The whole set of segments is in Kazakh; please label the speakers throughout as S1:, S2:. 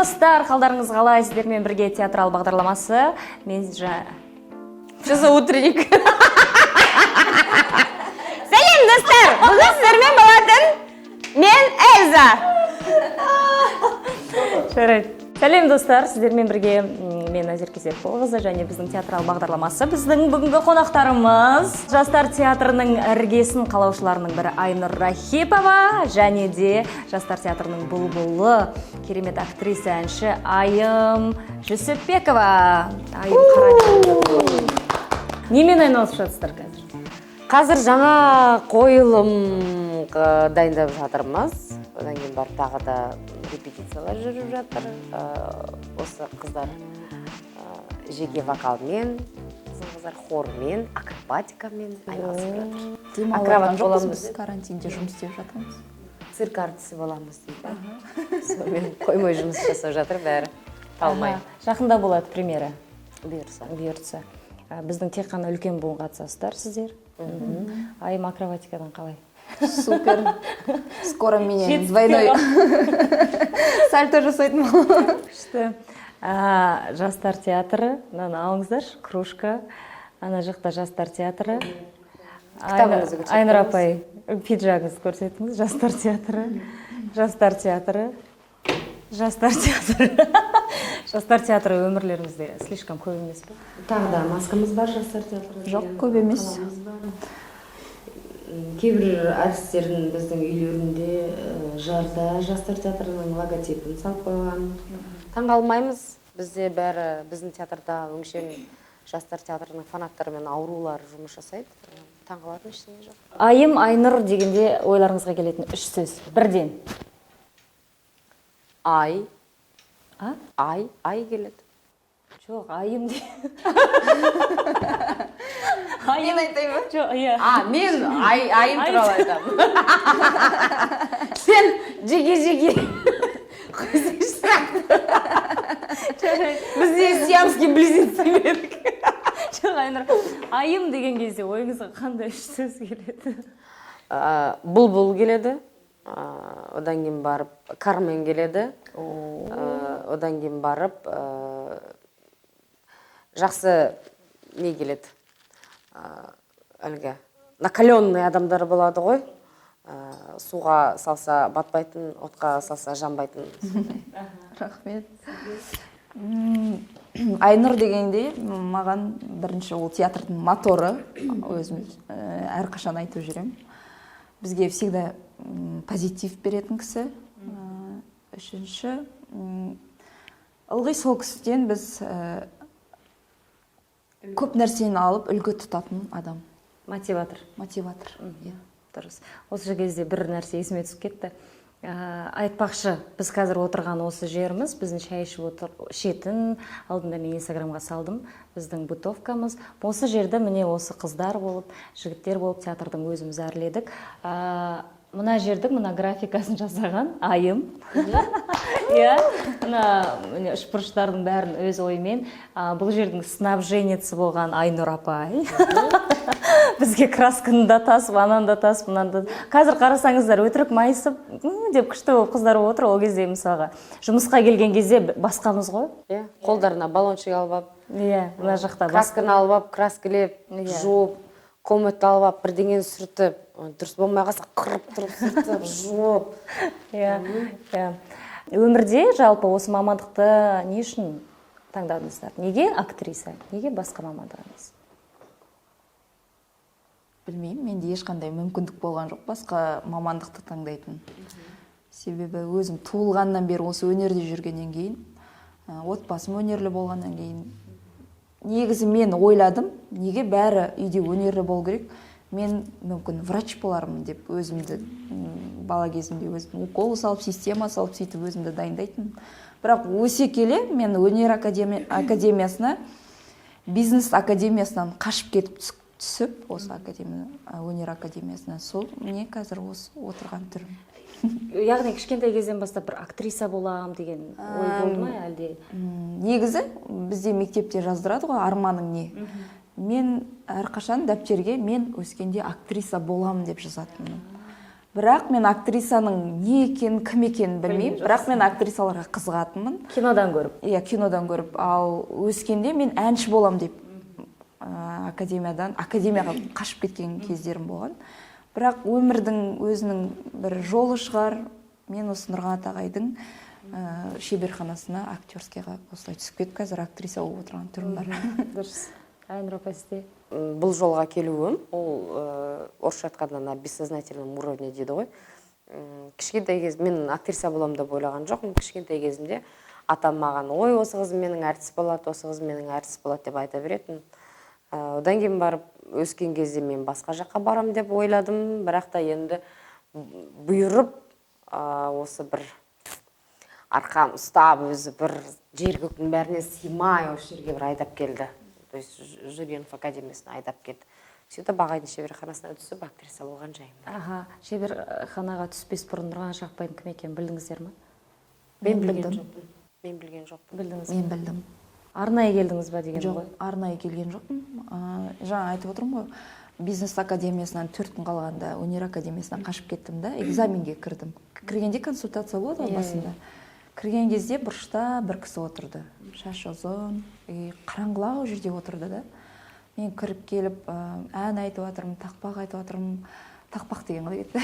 S1: достар, қалдарыңыз қалай? Сіздермен бірге театрал бағдарламасы. Мен
S2: Часы утренник.
S1: Сәлем достар! Бүгін сіздермен болатын мен Эльза. Сәлем достар, сіздермен бірге мен Назер Кезекболқызы және біздің театрал бағдарламасы. Біздің бүгінгі қонақтарымыз жастар театрының іргесін қалаушыларының бірі Айнұр Рахипова және де жастар театрының бұлбұлы керемет актриса әнші Айым Жүсіпбекова. Айым қарайды. Немен айналысып жатсыздар қазір?
S2: Қазір жаңа қойылым дайындап жатырмыз. Одан кейін бар тағы да репетициялар жүріп жатыр. Осы қыздар жеке вокалмен, қыздар хормен, акробатикамен айналысып жатыр.
S3: Акробат боламыз. Карантинде жұмыс істеп жатырмыз.
S2: Цирк артисі боламыз дейді. Сонымен қоймай жұмыс жасап жатыр бәрі. Талмай.
S1: Жақында болады премьера.
S2: Бұйырса.
S1: Біздің тек қана үлкен буын қатысасыздар сіздер. Айым акробатикадан қалай?
S3: Супер. Скоро меня двойной сальто жасайтын боламын.
S1: Күшті. Жастар театры, алыңыздар, кружка. Ана жақта жастар театры. Айнұр апай, пиджагыңызды көрсетіңіз. Жастар театры. Жастар театры. Жастар театры. Жастар театры өмірлерімізде слишком көп емес пе?
S2: Тағы да маскамыз бар жастар театры.
S3: Жоқ, көп емес.
S2: Кейбір әртістердің біздің үйлерінде жарда жастар театрының логотипін салып қойған. Таңғалмаймыз. Бізде бәрі біздің театрда өңшең жастар театрының фанаттары мен аурулар жұмыс жасайды. Таңғалатын ештеңе жоқ.
S1: Айым, Айнұр дегенде ойларыңызға келетін үш сөз. Бірден.
S2: Ай келеді.
S1: Жоқ, айым де.
S3: Мен айтайын ба?
S1: Жоқ, иә.
S2: Мен айым туралы айтамын. Сен жеке қойсайшы. Бізде сиамский близнецы едік.
S1: Жоқ, Айнұр, айым деген кезде ойыңызға қандай үш сөз келеді?
S2: Бұлбұл келеді. Одан кейін барып Кармен келеді. Одан кейін барып жақсы не келеді? Әлгі накаленный адамдар болады ғой. Суға салса батпайтын, отқа салса жанбайтын.
S3: Рахмет. Айнұр дегенде маған бірінші ол театрдың моторы, өзім әрқашан айтып жүрем. Бізге всегда позитив беретін кісі. Үшінші, ылғи сол кісіден біз көп нәрсені алып үлгі тұтатын адам.
S1: Мотиватор. Дұрыс. Осы кезде бір нәрсе есіме түсіп кетті. Айтпақшы, біз қазір отырған осы жеріміз, біздің шай ішетін, алдында мен инстаграмға салдым, біздің бытовкамыз. Осы жерді міне осы қыздар болып, жігіттер болып театрдың өзіміз әрледік. Мына жердің мына графикасын жасаған Айым. Мына үшбұрыштардың бәрін өз оймен. Бұл жердің снабженеці болған Айнұр апай. Бізге красканы да тасып, ананы да тасып, мынаны да. Қазір қарасаңыздар, өтірік майысып, деп күшті болып қыздар отыр. Ол кезде мысалға жұмысқа келген кезде басқамыз ғой.
S2: Қолдарына баллончик алып,
S1: мына жақта
S2: красканы алып, краскілеп, жуып, комнатты алып, бірдеңені сүртіп, дұрыс болмай қалса қырып тұрып сүртіп, жуып.
S1: Өмірде жалпы осы мамандықты не үшін таңдадыңыздар? Неге актриса? Неге басқа мамандық емес?
S3: Білмеймін, менде ешқандай мүмкіндік болған жоқ басқа мамандықты таңдайтын. Себебі өзім туылғаннан бері осы өнерде жүргеннен кейін, отбасым өнерлі болғаннан кейін, негізі мен ойладым, неге бәрі үйде өнерлі болу керек? Мен мүмкін врач болармын деп өзімді бала кезімде өзім укол салып, система салып, сөйтіп өзімді дайындайтын. Бірақ өсе келе мен өнер академиясына, бизнес академиясынан қашып кетіп түсіп, осы өнер академиясына, сол мне қазір осы отырған түрім.
S1: Яғни кішкентай кезден бастап бір актриса болам деген ой болды ма әлде?
S3: Негізі бізде мектепте жаздырады ғой, арманың не? Мен әрқашан дәптерге мен өскенде актриса боламын деп жазатынмын. бірақ мен актрисаның не екенін, кім екенін білмеймін, бірақ мен актрисаларға қызығатынмын.
S1: Кинодан көріп.
S3: Иә, кинодан көріп. Ал өскенде мен әнші болам деп академияға қашып кеткен кездерім болған. Бірақ өмірдің өзінің бір жолы шығар. Мен осы Нұрғанат ағайдың шеберханасына актерскийға осылай түсіп кетіп, қазір актриса болып отырған түрім бар.
S1: Дұрыс. Айнұр апа сізде?
S2: Бұл жолға келуім, ол орысша айтқанда на бессознательном уровне дейді ғой. Кішкентай кез мен актриса боламын деп ойлаған жоқпын. Кішкентай кезімде атам маған, ой, осы қыз менің әртіс болады, осы қыз менің әртіс болады деп айта беретін. Одан кейін барып өскен кезде мен басқа жаққа барам деп ойладым, бірақ та енді бұйырып осы бір арқам ұстап, өзі бір жер көктің бәріне сыймай осы жерге бір айдап келді. То есть Журенов академиясына айдап келді. Сөйтіп ағайдың шеберханасына түсіп актриса болған жайым.
S1: Аха, шеберханаға түспес бұрын Нұрғанат Жақпайдың кім екенін білдіңіздер ме?
S3: Мен білдім.
S2: Мен білген жоқпын.
S1: Білдіңіз?
S3: Мен білдім.
S1: Арнайы келдіңіз ба деген ғой?
S3: Жоқ, арнайы келген жоқпын. Жаңа айтып отырмын ғой, бизнес академиясынан 4 күн қалғанда өнер академиясынан қашып кеттім да, экзаменге кірдім. Кіргенде консультация болады ғой басында. Кірген кезде бұрышта бір кісі отырды. Шашы ұзын, қараңғылау жерде отырды да. Мен кіріп келіп, ән айтып жатырмын, тақпақ айтып жатырмын. Тақпақ деген ғой кетті.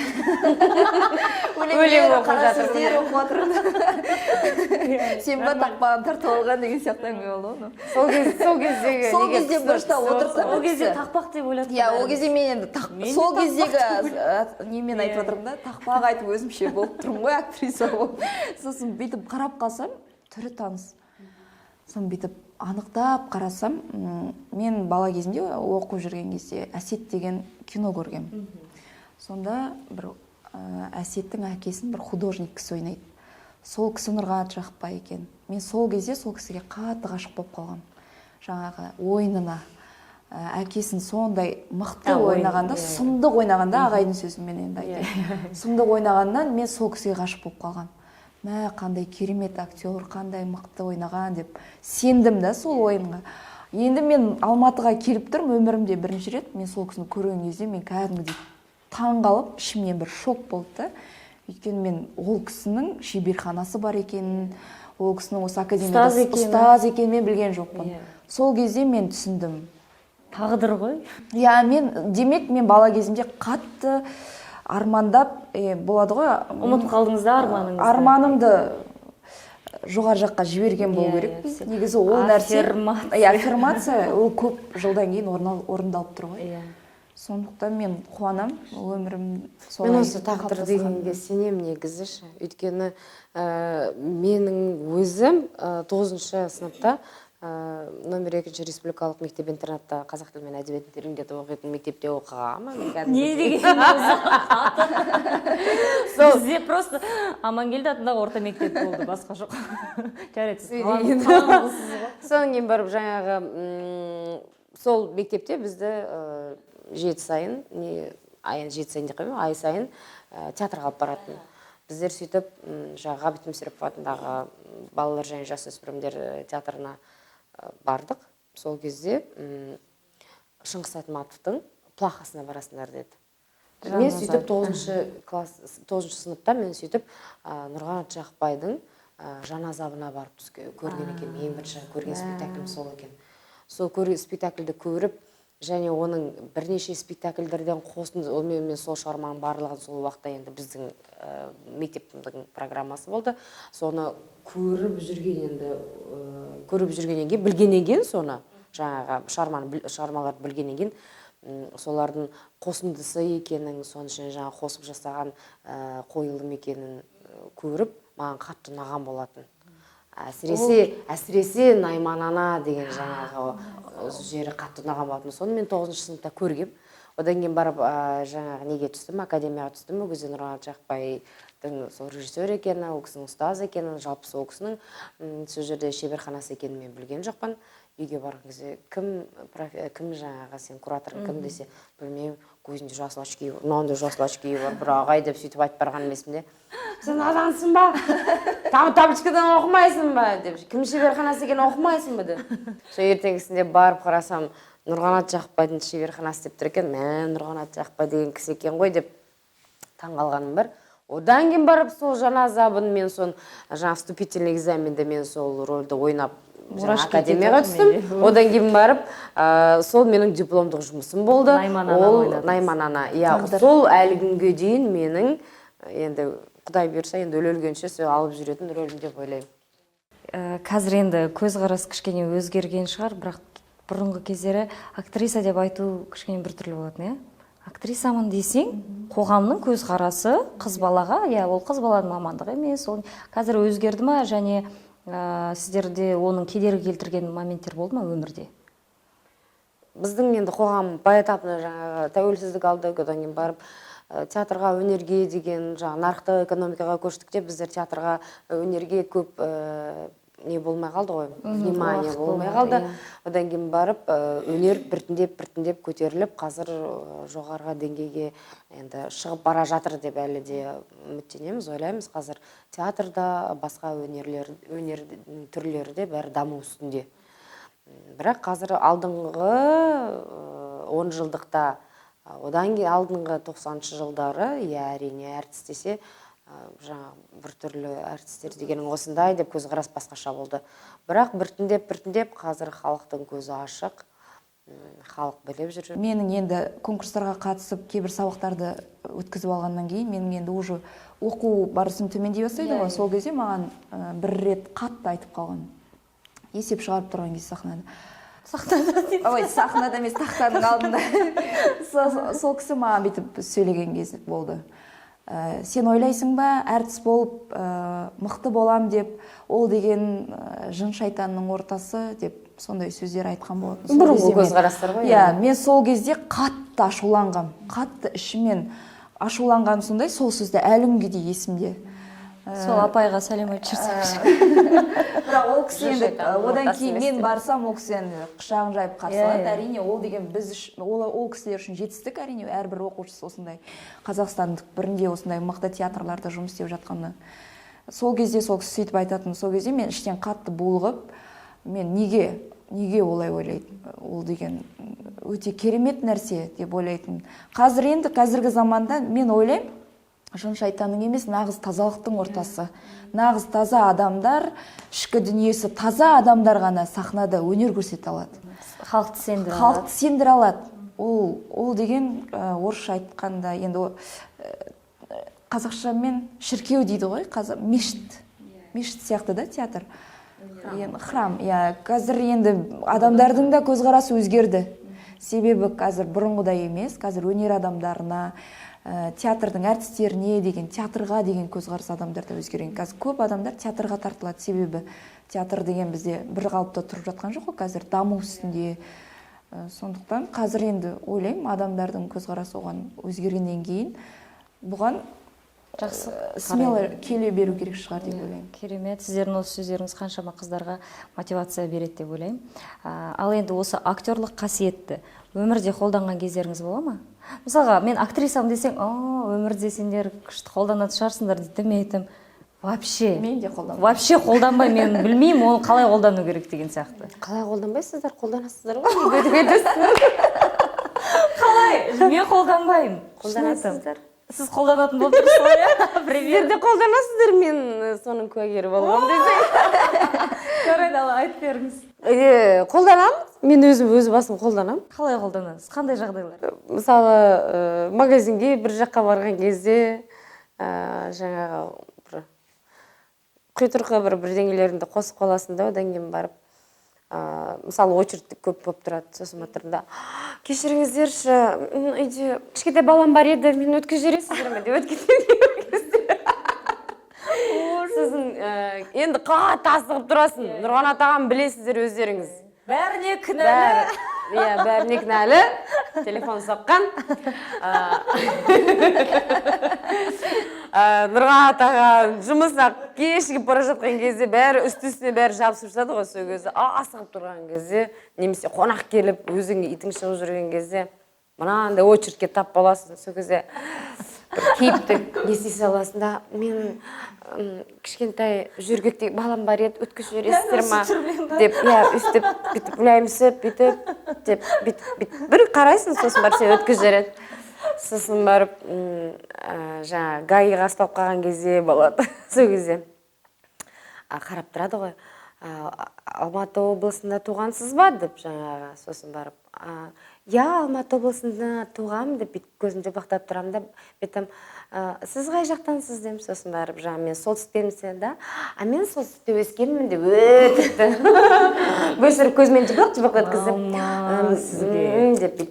S3: Өлеңдері, қара сөздері оқып жатырмын. Сен ба тақпағын тартып алған деген сияқты әңгіме болды ғой.
S2: Сол
S3: кезде бұрышта отырсам,
S1: Ол кезде тақпақ деп ойладым.
S3: иә, ол кезде мен енді сол кездегі немен айтып отырмын да, тақпақ айтып өзімше болып тұрмын ғой, актриса болып. Сосын бүйтіп қарап қалсам, түрі таныс. Сосын бүйтіп анықтап қарасам, мен бала кезімде оқып жүрген кезде Әсет деген кино көргем. Сонда бір Әсеттің әкесін бір художник кісі ойнайды. Сол кісі Нұрғанат Жақпай екен. Мен сол кезде сол кісіге қатты ғашық болып қалғам. Жаңағы ойынына. Әкесін сондай мықты ойнағанда, сұмдық ойнағанда, ағайдың сөзімен енді айтайын. Сұмдық ойнағаннан мен сол кісіге ғашық болып қалғам. Мә, қандай керемет актер, қандай мықты ойнаған деп сендім да сол ойынға. Енді мен Алматыға келіп тұрмын өмірімде бірінші рет. Мен сол кісіні көрген кезде мен кәдімгідей таң қалып, ішімнен бір шок болды. Өйткені мен ол кісінің шеберханасы бар екенін, ол кісінің осы академияда ұстаз екенін мен білген жоқпын. Сол кезде мен түсіндім.
S1: Тағдыр ғой.
S3: Иә, демек мен бала кезімде қатты армандап, болады ғой.
S1: Ұмытып қалдыңыз да арманыңызды.
S3: Арманымды жоғары жаққа жіберген болу керекпіз. Негізі ол нәрсе, аффирмация, ол көп жылдан кейін орындалып тұр ғой. Сондықтан мен қуанам, өмірім солай.
S2: Мен осы тағдыр дегенге сенем негізі. Өйткені менің өзім 9-шы сыныпта номер 2 республикалық мектеп интернатта қазақ тілі мен әдебиетін тереңдетіп оқитын мектепте оқығанмын.
S1: Не деген өзі? Бізде просто Амангелді атындағы орта мектеп болды, басқа жоқ. Жарайды, сіз қалаңғысыз ғой.
S2: Содан кейін барып жаңағы сол мектепте бізді 7 сайын, ай сайын театрға алып баратын. Біздер сөйтіп жаңағы Ғабит Мүсірепов атындағы балалар және жасөспірімдер театрына бардық. Сол кезде Шыңғыс Айтматовтың плахасына барасыңдар деді. Мен сөйтіп 9-шы сыныпта мен сөйтіп Нұрғанат Жақпайдың Жан азабына барып көрген екен. Ең бірінші көрген спектаклім сол екен. Сол спектакльді көріп, және оның бірнеше спектакльдерден қосынды, мен сол шығарманың барлығын сол уақытта енді біздің мектептің программасы болды. Соны көріп жүргеннен кейін, білгеннен кейін соны, жаңағы шығармаларды білгеннен кейін, солардың қосындысы екенін, соның ішіне жаңағы қосып жасаған қойылым екенін көріп, маған қатты ұнаған болатын. Әсіресе Найман ана деген жаңағы жері қатты ұнаған болатын. Соны мен 9-шы сыныпта көргем. Одан кейін барып жаңағы неге түстім, академияға түстім. Ол кезде Нұрғанат Жақпайдың сол режиссер екені, ол кісінің ұстаз екенін, жалпы сол кісінің сол жерде шеберханасы екенін мен білген жоқпын. Үйге барған кезде кім жаңағы сен кураторың кім десе, білмеймін, көзінде жасыл очки бар, мынауында жасыл очки бар, бір ағай деп сөйтіп айтып барған емеспін де. Сен адамсың ба? Табличкадан оқымайсың ба? Деп, кім шеберханасы екенін оқымайсың ба? Деп. Сол ертеңгісінде барып қарасам, Нұрғанат Жақпайдың шеберханасы деп тұр екен. Нұрғанат Жақпай деген кісі екен ғой деп таңғалғаным бар. Одан кейін барып сол жаңа забын мен сон жаңа вступительный экзаменде мен сол рөлді ойнап академияға түстім. Одан кейін барып сол менің дипломдық жұмысым болды. Ол Найман ана. Сол әлі күнге дейін менің енді Құдай берсе енді өлгенше сол алып жүретін рөлім деп ойлаймын.
S1: Қазір енді көзқарас кішкене өзгерген шығар, бірақ бұрынғы кездері актриса деп айту кішкене біртүрлі болатын, актрисамын десең, қоғамның көзқарасы қыз балаға, ол қыз баланың мамандығы емес, ол қазір өзгерді ма, және сіздерде оның кедергі келтірген моменттер болды ма өмірде?
S2: Біздің енді қоғам поэтапны жаңағы тәуелсіздік алды, одан кейін барып театрға, өнерге деген жаңағы нарықтық экономикаға көштікте біздер театрға, өнерге көп не болмай қалды ғой, внимание болмай қалды. Одан кейін барып өнер біртіндеп көтеріліп, қазір жоғарғы деңгейге енді шығып бара жатыр деп әлі де үміттенеміз, ойлаймыз. Қазір театрда, басқа өнер түрлері де бәрі даму үстінде. Бірақ қазір алдыңғы 10 жылдықта, одан кейін алдыңғы 90-шы жылдары, әрине әртіс десе, жаңа бір түрлі әртістер дегенің осындай деп көзқарас басқаша болды. Бірақ біртіндеп қазір халықтың көзі ашық, халық біліп жүр.
S3: Менің енді конкурстарға қатысып, кейбір сабақтарды өткізіп алғаннан кейін, менің енді уже оқу барысым төмендей бастайды ғой. Сол кезде маған бір рет қатты айтып қалған. Есеп шығарып тұрған кезде сахнада емес, тақтаның алдында. Сол кісі маған бүйтіп сөйлеген кез болды. Сен ойлайсың ба, әртіс болып мықты болам деп, ол деген жын шайтанның ортасы деп сондай сөздер айтқан болатын.
S2: Бұрынғы көзқарастар ғой.
S3: Мен сол кезде қатты ашуланғам, қатты ішімен ашуланғам, сондай сол сөзді әлі күнге дейін есімде.
S1: Сол апайға сәлем айтып жүрсеңізші.
S3: Бірақ ол кісі енді одан кейін мен барсам, ол кісі енді құшағын жайып қарсы алады. Әрине ол деген біз ол кісілер үшін жетістік, әрине әрбір оқушысы осындай Қазақстандық бірінде осындай мықты театрларда жұмыс істеп жатқаны. Сол кезде сол кісі сөйтіп айтатын. Сол кезде мен іштен қатты булығып, мен неге олай ойлайтын? Ол деген өте керемет нәрсе деп ойлайтын. Қазіргі заманда мен ойлаймын, жын шайтанның емес, нағыз тазалықтың ортасы. Нағыз таза адамдар, ішкі дүниесі таза адамдар ғана сахнада өнер көрсете алады.
S1: Халықты
S3: сендіре алады. Ол деген орысша айтқанда, енді қазақшамен шіркеу дейді ғой, мешіт сияқты да театр. Храм. Қазір енді адамдардың да көзқарасы өзгерді. Себебі қазір бұрынғыдай емес, қазір өнер адамдарына, театрдың әртістеріне деген, театрға деген көзқарас адамдарда өзгерген. Қазір көп адамдар театрға тартылады, себебі театр деген бізде бір қалыпта тұрып жатқан жоқ қой, қазір даму үстінде. Сондықтан қазір енді ойлаймын, адамдардың көзқарасы оған өзгергеннен кейін бұған смело келе беру керек шығар деп ойлаймын.
S1: Керемет, сіздердің осы сөздеріңіз қаншама қыздарға мотивация береді деп ойлаймын. Ал енді осы актерлық қасиетті өмірде қолданған кездеріңіз бола ма? Мысалға, мен актрисам десең, өмірде сендер күшті қолданатын шығарсыңдар дейді, мен айтам,
S3: мен де қолданбаймын.
S1: Вообще қолданбай, мен білмеймін, оны қалай қолдану керек деген сияқты.
S2: Қалай қолданбайсыздар, қолданасыздар ғой.
S1: Қалай? Мен қолданбаймын.
S2: Қолданасыздар.
S1: Сіз қолданатын болып тұрсыз ғой,
S2: Сіздер де қолданасыздар, мен соның куәгері болғам десең.
S1: Жарайды, айтып беріңіз.
S2: Қолданам, мен өз басым қолданам.
S1: Қалай қолданасыз? Қандай жағдайлар?
S2: Мысалы, магазинге бір жаққа барған кезде, жаңағы құйтырқы бірдеңелерінде қосып қаласың да, одан кейін барып, мысалы, очередь көп болып тұрады, сосын отырында, кешіріңіздерші, үйде кішкентай балам бар еді, мен өткізіп жібересіздер ме деп өткізіп. Сіздің енді қатты асығып тұрасың, Нұрғанат ағам білесіздер өздеріңіз.
S1: Бәріне кінәлі.
S2: Бәріне кінәлі, телефон соққан. Нұрғанат ағам жұмысына кешігіп бара жатқан кезде бәрі үсті-үстіне бәрі жабысып жатады ғой, сол кезде асығып тұрған кезде, немесе қонақ келіп, өзіңе итің шығып жүрген кезде, мынандай очередке тап боласың, сол кезде кейіпті ести саласың да, мен кішкентай жүргектей балам бар еді, өткізіп жібересіздер ма деп, үстіп, бүйтіп, ойлаймысып, бүйтіп, деп, бір қарайсың, сосын бар сен өткізіп жібереді. сосын барып жаңа гаиға ұсталып қалған кезде болады. Сол кезде қарап тұрады ғой, Алматы облысында туғансыз ба деп жаңағы, сосын барып Алматы облысында туғам деп көзінде бақтап тұрам да, бетім сіз қай жақтансыз деймін, сосын барып жаңа мен солтүстіктенмін да, мен солтүстікте өскенмін деп өтіпті бөсіріп көзімен жыбақ өткізіп деп бит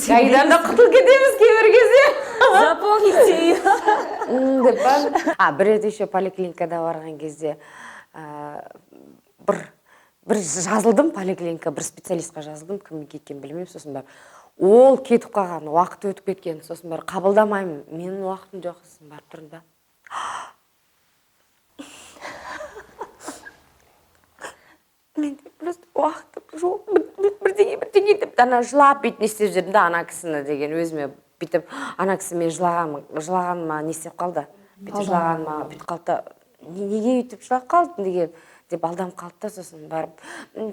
S2: гаидан да құтылып кетеміз кейбір кезде
S1: Запомните.
S2: деп бір рет еще поликлиникада барған кезде бір жазылдым поликлиника, бір специалистқа жазылдым, кімге кеткенін білмеймін, сосын бар ол кетіп қалған, уақыт өтіп кеткен, сосын бар қабылдамаймын, менің уақытым жоқ, сосын барып тұрдым да менде просто уақытым жоқ, бірдеңе деп ана жылап бүйтіп не істеп жүрдім да, ана кісіні деген өзіме бүйтіп, ана кісі мен жылағаныма не істеп қалды, бүйтіп жылағаныма бүйтіп қалды, неге өйтіп жылап қалдың деген деп алданып қалды да, сосын барып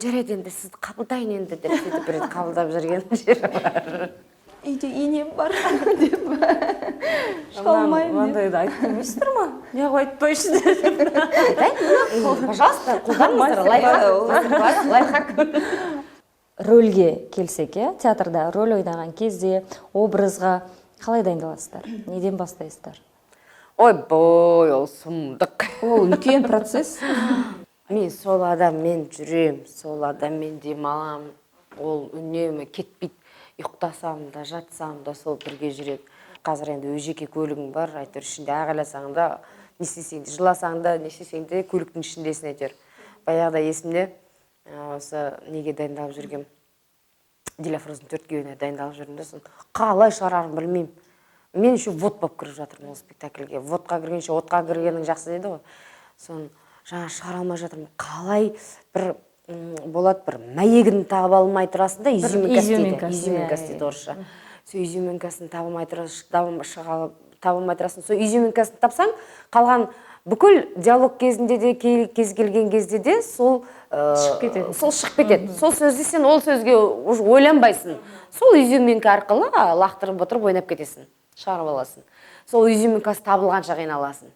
S2: жарайды енді сізді қабылдайын енді деп сөйтіп бір рет қабылдап жүрген жері бар.
S3: Үйде енем бар деп шалмаймын деп.
S1: Мандайды айтып көрмейсіздер ма? Неғып айтпайсыз деп.
S2: Пожалуйста, қолданыңыздар, лайфхак.
S1: Рөлге келсек, театрда рөл ойнаған кезде образға қалай дайындаласыздар? Неден бастайсыздар?
S2: Ойбой, ол сұмдық.
S3: Ол үлкен процесс.
S2: Мен сол адаммен жүрем, сол адаммен демалам, ол үнемі кетпейді, ұйықтасам да, жатсам да сол бірге жүреді. Қазір енді өз жеке көлігің бар, әйтеуір ішінде ағайласаң да, не істесең де, жыласаң да, не істесең де көліктің ішіндесің әйтеуір. Баяғыда есімде осы неге дайындалып жүргем, Диляфрыздың 4 күйеуіне дайындалып жүрдім де, қалай шығарарын білмеймін. Мен еще вод болып кіріп жатырмын ол спектакльге. Водқа кіргенше отқа кіргенің жақсы дейді ғой. Соны жаңа шығара алмай жатырмын. Қалай бір болады, бір мәйегін таба алмай тұрасың да, изюминкасы дейді орысша. Сол изюминкасын таба алмай тұрасың. Сол изюминкасын тапсаң, қалған бүкіл диалог кезінде де, кез келген кезде де сол шығып кетеді. Сол сөзде сен ол сөзге ойланбайсың. Сол изюминка арқылы лақтырып отырып ойнап кетесің, шығарып аласың. Сол изюминкасы табылғанша қиналасың.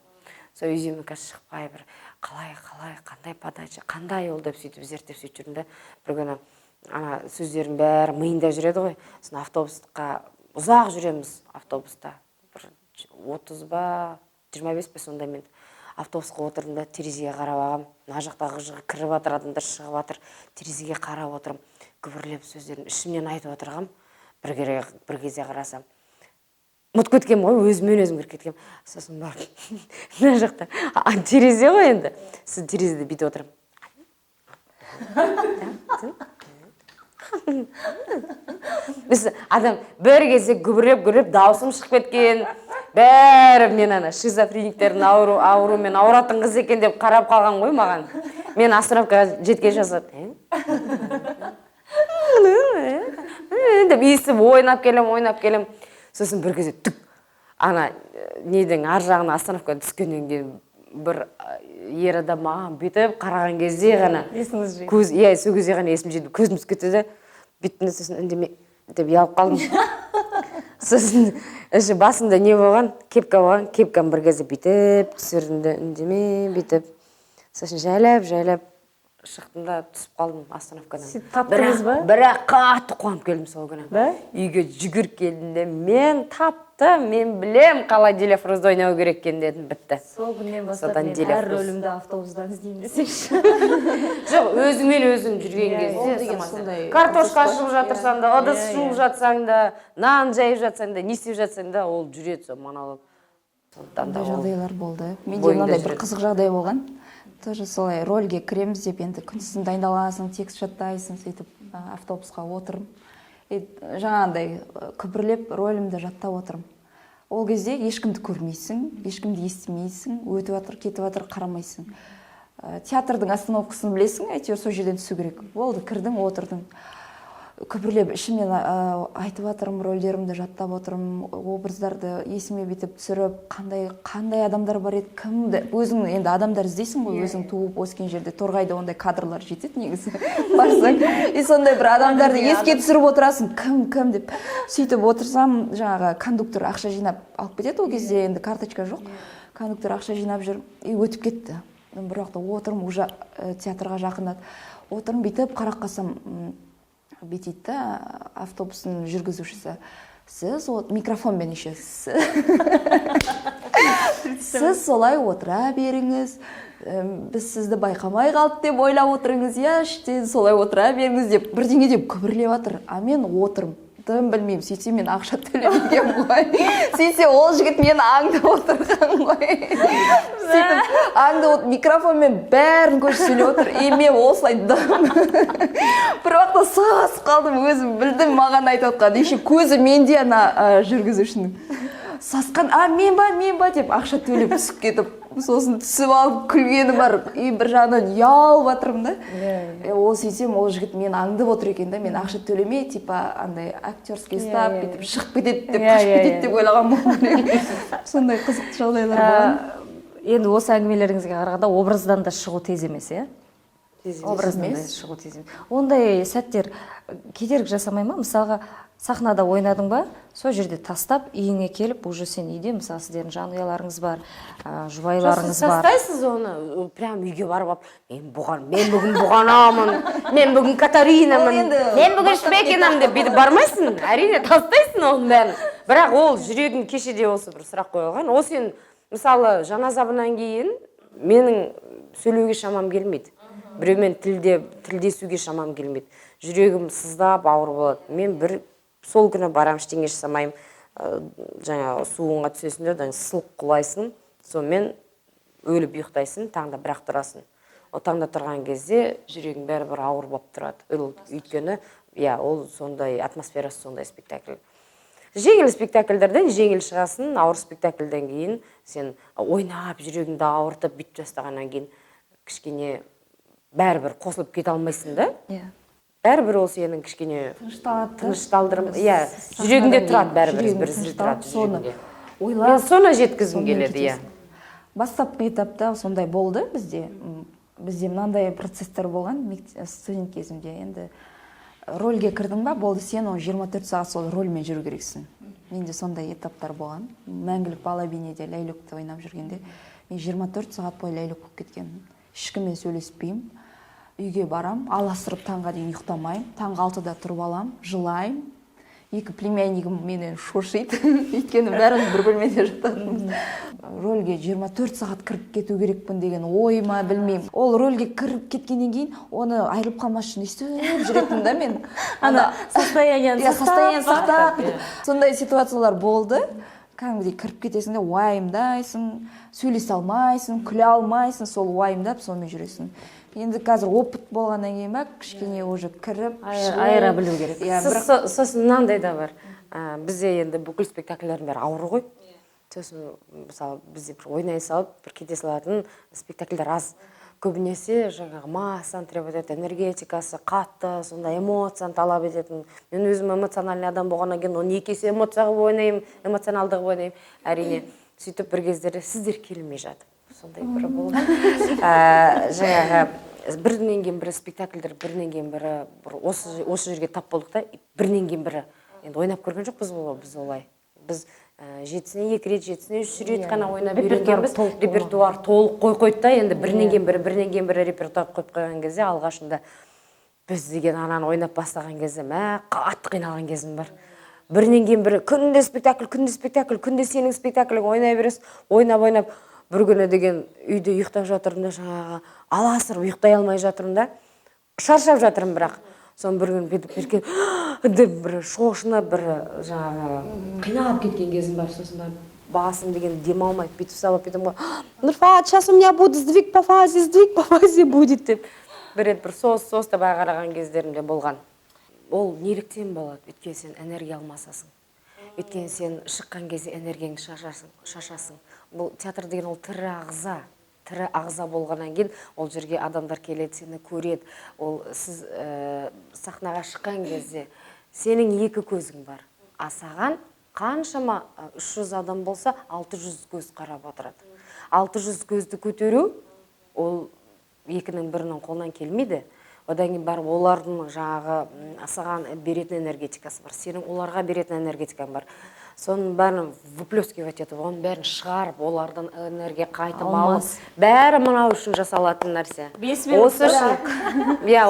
S2: Сол изюминкасы шықпай бір қалай, қандай подача, қандай ол деп сөйтіп зерттеп жүрдім да, бір күні ана сөздердің бәрі миында жүреді ғой. Сосын автобусқа ұзақ жүреміз, автобуста бір 30 ба 25 пе сондай мен автобусқа отырдым да, терезеге қарап ағам, мына жақтағы жығы кіріп жатыр, адамдар шығып жатыр, терезеге қарап отырым, күбірлеп сөздерін ішімнен айтып отырғам, бір кезде қарасам ұмытып кеткем ғой, өзіммен өзім кіріп кеткем. Сосын барып мына жақта терезе ғой енді, сіз терезеде бүйтіп отырым. Адам бір кезде күбірлеп даусым шығып кеткен, бәрі мен ана шизофрениктердің аурумен ауыратын қыз екен деп қарап қалған ғой маған. Мен остановкаға жеткен жазады. Деп есіп ойнап келем. Сосын бір кезде түк ана неден ар жағына остановкаға түскеннен кейін бір ер адам маған бүйтіп қараған кезде ғана
S1: есіңіз жиды.
S2: Сол кезде ғана есім жиды. Көзім түсіп кетті де, бүйтті сосын үндемей деп ұялып қалдым. Сосын басында не болған? Кепка болған. Кепкам бір кезде бүйтіп түсірдім де, үндемей бүйтіп. Сосын жайлап шықтым да түсіп қалдым остановкадан.
S1: Таптыңыз ба?
S2: Бірақ қатты қуанып келдім сол күні.
S1: Ба?
S2: Үйге жүгіріп келдім де, мен таптым, мен білем қалай Диляфрузды ойнау керек екен дедім, бітті.
S1: Сол күннен бастап мен әр рөлімді автобустан іздеймін десеңші.
S2: Жоқ, өзіңмен өзің жүрген кезде. Картошка жуып жатырсаң да, ыдыс жуып жатсаң да, нан жайып жатсаң да, не істеп жатсаң да, ол жүреді сол монолог.
S3: Ондай жағдайлар болды. Менде мынандай бір қызық жағдай болған. Тоже солай рөлге кіреміз деп енді күнсін дайындаласың, текст жаттайсың, сөйтіп автобусқа отырым. Жаңағындай күбірлеп рөлімді жаттап отырым. Ол кезде ешкімді көрмейсің, ешкімді естімейсің, өтіп жатыр, кетіп жатыр, қарамайсың. Театрдың остановкасын білесің, әйтеуір сол жерден түсу керек. Болды, кірдің, отырдың. көпірлеп ішімнен айтып жатырмын, рөлдерімді жаттап отырмын, образдарды есіме бүйтіп түсіріп, қандай адамдар бар еді, кімді, өзің енді адамдар іздейсің ғой, өзің туып өскен жерде. Торғайда ондай кадрлар жетеді негізі. Барсаң, и сондай бір адамдарды еске түсіріп отырасың, кім деп. Сөйтіп отырсам, жаңағы кондуктор ақша жинап алып кетеді, ол кезде енді карточка жоқ. Кондуктор ақша жинап жүр, и өтіп кетті. Бірақ та отырмын, уже театрға жақындады. Отырмын, бүйтіп қарап қалсам, бүйтеді да автобустың жүргізушісі, сіз микрофонмен еще сіз солай отыра беріңіз, біз сізді байқамай қалды деп ойлап отырыңыз, я іштен солай отыра беріңіз деп бірдеңе деп күбірлеп жатыр. А мен отырмын, білмеймін, сөйтсе мен ақша төлемеген ғой. Сөйтсе ол жігіт мені аңдып отырған ғой. Сөйтіп аңдып микрофонмен бәрін көшіп сөйлеп отыр. И мен осылай бір уақытта сасып қалдым, өзім білдім маған айтып отқан. Еще көзі менде ана жүргізушінің. Сасқан, мен ба деп ақша төлеп түсіп кетіп, сосын түсіп алып күлгені бар. И бір жағынан ұялып жатырмын да. Ол сөйтсем, ол жігіт мені аңдып отыр екен да, мен ақша төлемей, типа андай актерский стап кетіп шығып кетеді деп, қашып кетеді деп ойлаған болмын. Сондай қызықты жағдайлар болған.
S1: Енді осы әңгімелеріңізге қарағанда образдан да шығу тез емес, иә? Образдан да шығу тез емес. Ондай сәттер кедергі жасамай ма? Мысалға, сахнада ойнадың ба, сол жерде тастап, үйіңе келіп, уже сен үйде, мысалы, сіздердің жанұяларыңыз бар, жұбайларыңыз бар.
S2: Тастайсыз оны, прям үйге барып, мен бүгін бұғанамын, мен бүгін Катаринамын, мен бүгін Шпекинамын деп бүйтіп бармайсың, әрине тастайсың оның бәрін. Бірақ ол жүрегің кешеде осы бір сұрақ қойылған. Ол сен, мысалы, жаназабынан кейін менің сөйлеуге шамам келмейді. Біреумен тілдесуге шамам келмейді. Жүрегім сыздап, ауыр болады. Мен сол күні барам, ештеңе жасамаймын, жаңа суыңа түсесіңдер, сылқ құлайсың, сонымен өліп ұйықтайсың, таңда бірақ тұрасың. О таңда тұрған кезде жүрегің бәрібір ауыр болып тұрады. Өйткені, ол сондай атмосферасы, сондай спектакль. Жеңіл спектакльдерден жеңіл шығасың, ауыр спектакльден кейін сен ойнап, жүрегіңді ауыртып, бүйтіп жастағаннан кейін кішкене бәрібір қосылып кете алмайсың да? Бәрібір ол сенің кішкене тынышталдырым, жүрегіңде тұрады, бәрібір бір іздер тұрады жүрегіңде. Соны жеткізім келеді,
S3: Бастапқы этапта сондай болды бізде. Бізде мынандай процесстер болған студент кезімде. Енді рөлге кірдің ба, болды, сен 24 сағат сол рөлмен жүру керексің. Менде сондай этаптар болған. Мәңгілік бала бейнеде Ләйлөкті ойнап жүргенде мен 24 сағат бойы Ләйлөк болып кеткен. Ешкіммен сөйлеспеймін. Үйге барам, аласырып таңға дейін ұйықтамайым. Таңғы 6-да тұрып алам, жылайым. Екі племяннигім менен шошиды. Өйткені бәріміз бір бөлмеде жататынбыз. Рөлге 24 сағат кіріп кету керекпін деген ой ма, білмеймін. Ол рөлге кіріп кеткеннен кейін, оны айырылып қалмас үшін істеп жүретін да мен.
S1: Состоянияны
S3: сақтап. Сондай ситуациялар болды. Кәдімгідей кіріп кетесің де уайымдайсың, сөйлесе алмайсың, күле алмайсың, сол уайымдап сонымен жүресің. Енді қазір опыт болғаннан кейін ба, кішкене уже кіріп,
S1: айыра білу керек.
S2: Сосын мынандай да бар. Бізде енді бүкіл спектакльдердің бәрі ауыр ғой. Сосын, мысалы, бізде бір ойнай салып, бір кете салатын спектакльдер аз. Көбінесе жаңағы массаны требовать ететін, энергетикасы қатты, сондай эмоцияны талап ететін. Мен өзім эмоциональный адам болғаннан кейін, оны екі есе эмоцияға ойнаймын, эмоционалдығы ойнаймын. Әрине, сөйтіп бір кездері сіздер келмей жатып. Сондай бір болды. Жаңағы бірінен кейін бірі спектакльдер, бірінен кейін бірі осы жерге тап болдық та, бірінен кейін бірі. Енді ойнап көрген жоқпыз біз олай. Біз 7-сіне 2 рет, 7-сіне 3 рет қана ойнап үйренгенбіз. Репертуар толық қойды да, енді бірінен кейін бірі репертуар қойып қойған кезде алғашында біз деген ананы ойнап бастаған кезде қатты қиналған кезім бар. Бірінен кейін бірі күнде спектакль, күнде сенің спектаклің ойнай бересіз, ойнап бір күні деген үйде ұйықтап жатырмын да, жаңағы аласырып ұйықтай алмай жатырмын да, шаршап жатырмын бірақ. Соны бір күні деп бір шошынып, бір жаңағы қиналып кеткен кезім бар. Сосын басым деген демалмайды, бүйтіп салып кетем ғой. Нұрфат, сейчас у меня будет сдвиг по фазе будет деп. Бір рет бір соста қараған кездерімде болған. Ол неліктен болады? Өйткені сен энергия алмасасың. Өйткені сен шыққан кезде энергияңды шашасың. Бұл театр деген ол тірі ағза. тірі ағза болғаннан кейін ол жерге адамдар келеді, сені көреді. Ол сіз сахнаға шыққан кезде сенің екі көзің бар. Асаған қаншама 300 адам болса 600 көз қарап отырады. 600 көзді көтеру ол екінің бірінің қолынан келмейді. Одан кейін барып олардың жаңағы саған беретін энергетикасы бар. Сенің оларға беретін энергетикаң бар. Соның бәрін выплескивать етіп, оның бәрін шығарып, олардан энергия қайтып алып, бәрі мынау үшін жасалатын нәрсе.
S1: 5 минут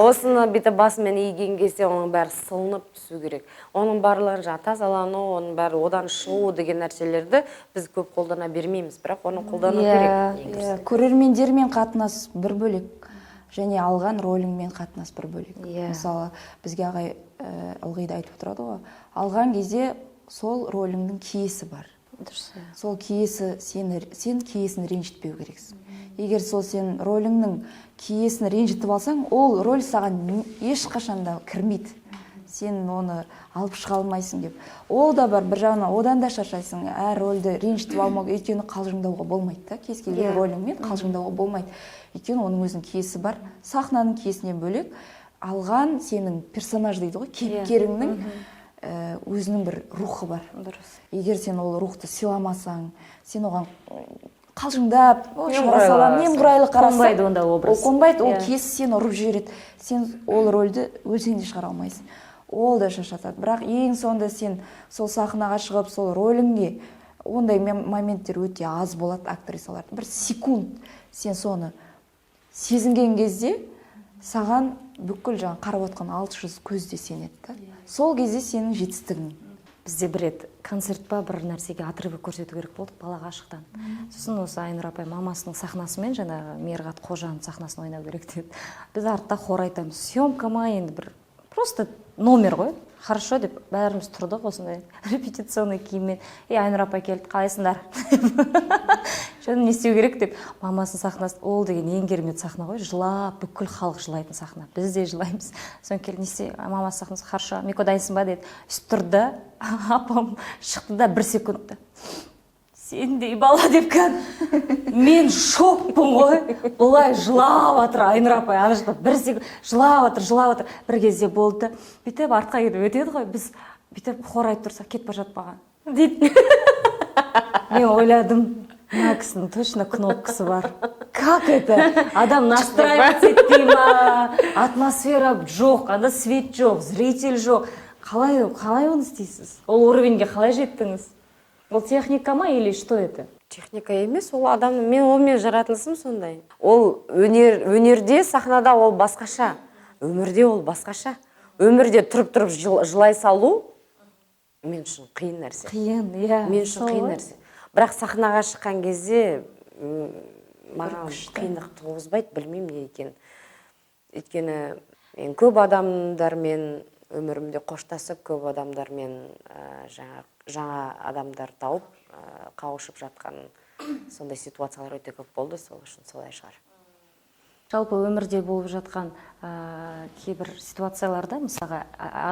S2: осыны бүйтіп басымен иген кезде оның бәрі сылынып түсу керек. Оның барлығын жаңа тазалану, оның бәрі одан шығу деген нәрселерді біз көп қолдана бермейміз, бірақ оны қолдану керек.
S3: Көрермендермен қатынас бір бөлек, және алған роліңмен қатынас бір бөлек. Мысалы, бізге ағай ылғи да айтып тұрады ғой, алған кезде сол роліңнің киесі бар. Сол киесі, сен киесін ренжітпеу керексің. Егер сол сен роліңнің киесін ренжітіп алсаң, ол роль саған ешқашанда кірмейді. Сен оны алып шыға алмайсың деп. Ол да бар, бір жағынан одан да шаршайсың. Әр рольді ренжітіп алмау, өйткені қалжыңдауға болмайды да. Кез келген роліңмен қалжыңдауға болмайды. Өйткені оның өзінің киесі бар. Сахнаның киесінен бөлек алған сенің персонаж дейді ғой, кейіпкеріңнің өзінің бір рухы бар. Егер сен ол рухты сыйламасаң, сен оған қалжыңдап, немқұрайлы қарасаң, ол қонбайды, ол киесі сені ұрып жібереді. Сен ол рөлді өлсең де шығара алмайсың. Ол да шаршатады. Бірақ ең соңында сен сол сахнаға шығып, сол роліңге ондай моменттер өте аз болады актрисаларда. Бір секунд сен соны сезінген кезде саған бүкіл жаңа қарап отқан 600 көзде сенеді. Сол кезде сенің жетістігің.
S1: Бізде бір рет концерт па бір нәрсеге отрывок көрсету керек болды балаға ашықтан. Сосын осы Айнұр апай мамасының сахнасымен жаңағы Мерғат Қожаның сахнасын ойнау керек деді. Біз артта хор айтамыз, съемка ма енді бір просто номер ғой. Хорошо деп бәріміз тұрдық осындай репетиционный киіммен. Айнұр апай келді, қалайсыңдар? Жаңа не істеу керек деп мамасының сахнасы, ол деген ең керемет сахна ғой, жылап, бүкіл халық жылайтын сахна. Біз де жылаймыз. Соны келді, не істе, мамасы сахнасы, хорошо, Мико дайынсың ба деді. Үстіп тұрды, апам шықты да 1 секундта. Сендей бала деп мен шокпын ғой. Бұлай жылап атыр Айнұр апай, ана жақта 1 секунд жылап атыр. Бір кезде болды. Бүйтіп артқа кетіп өтеді ғой. Біз бүйтіп хор айтып тұрса, кетіп бара жатпаған дейді. Мен ойладым, мына кісінің точно кнопкасы бар. Как это? Адам настраиваться етпей ма? Атмосфера жоқ, анда свет жоқ, зритель жоқ. Қалай оны істейсіз? Ол уровеньге қалай жеттіңіз? Ол техника ма или что это?
S2: Техника емес, ол адамның, мен олмен жаратылысым сондай. Ол өнерде, сахнада ол басқаша. Өмірде ол басқаша. Өмірде тұрып жылай салу мен үшін қиын нәрсе.
S1: Қиын, иә.
S2: Мен үшін қиын нәрсе. Бірақ сахнаға шыққан кезде маған қиындық туғызбайды, білмеймін не екен. Өйткені мен көп адамдармен өмірімде қоштасып, көп адамдармен жаңа адамдар тауып, қауышып жатқан сондай ситуациялар өте көп болды, сол үшін солай шығар.
S1: Жалпы өмірде болып жатқан кейбір ситуацияларда, мысалға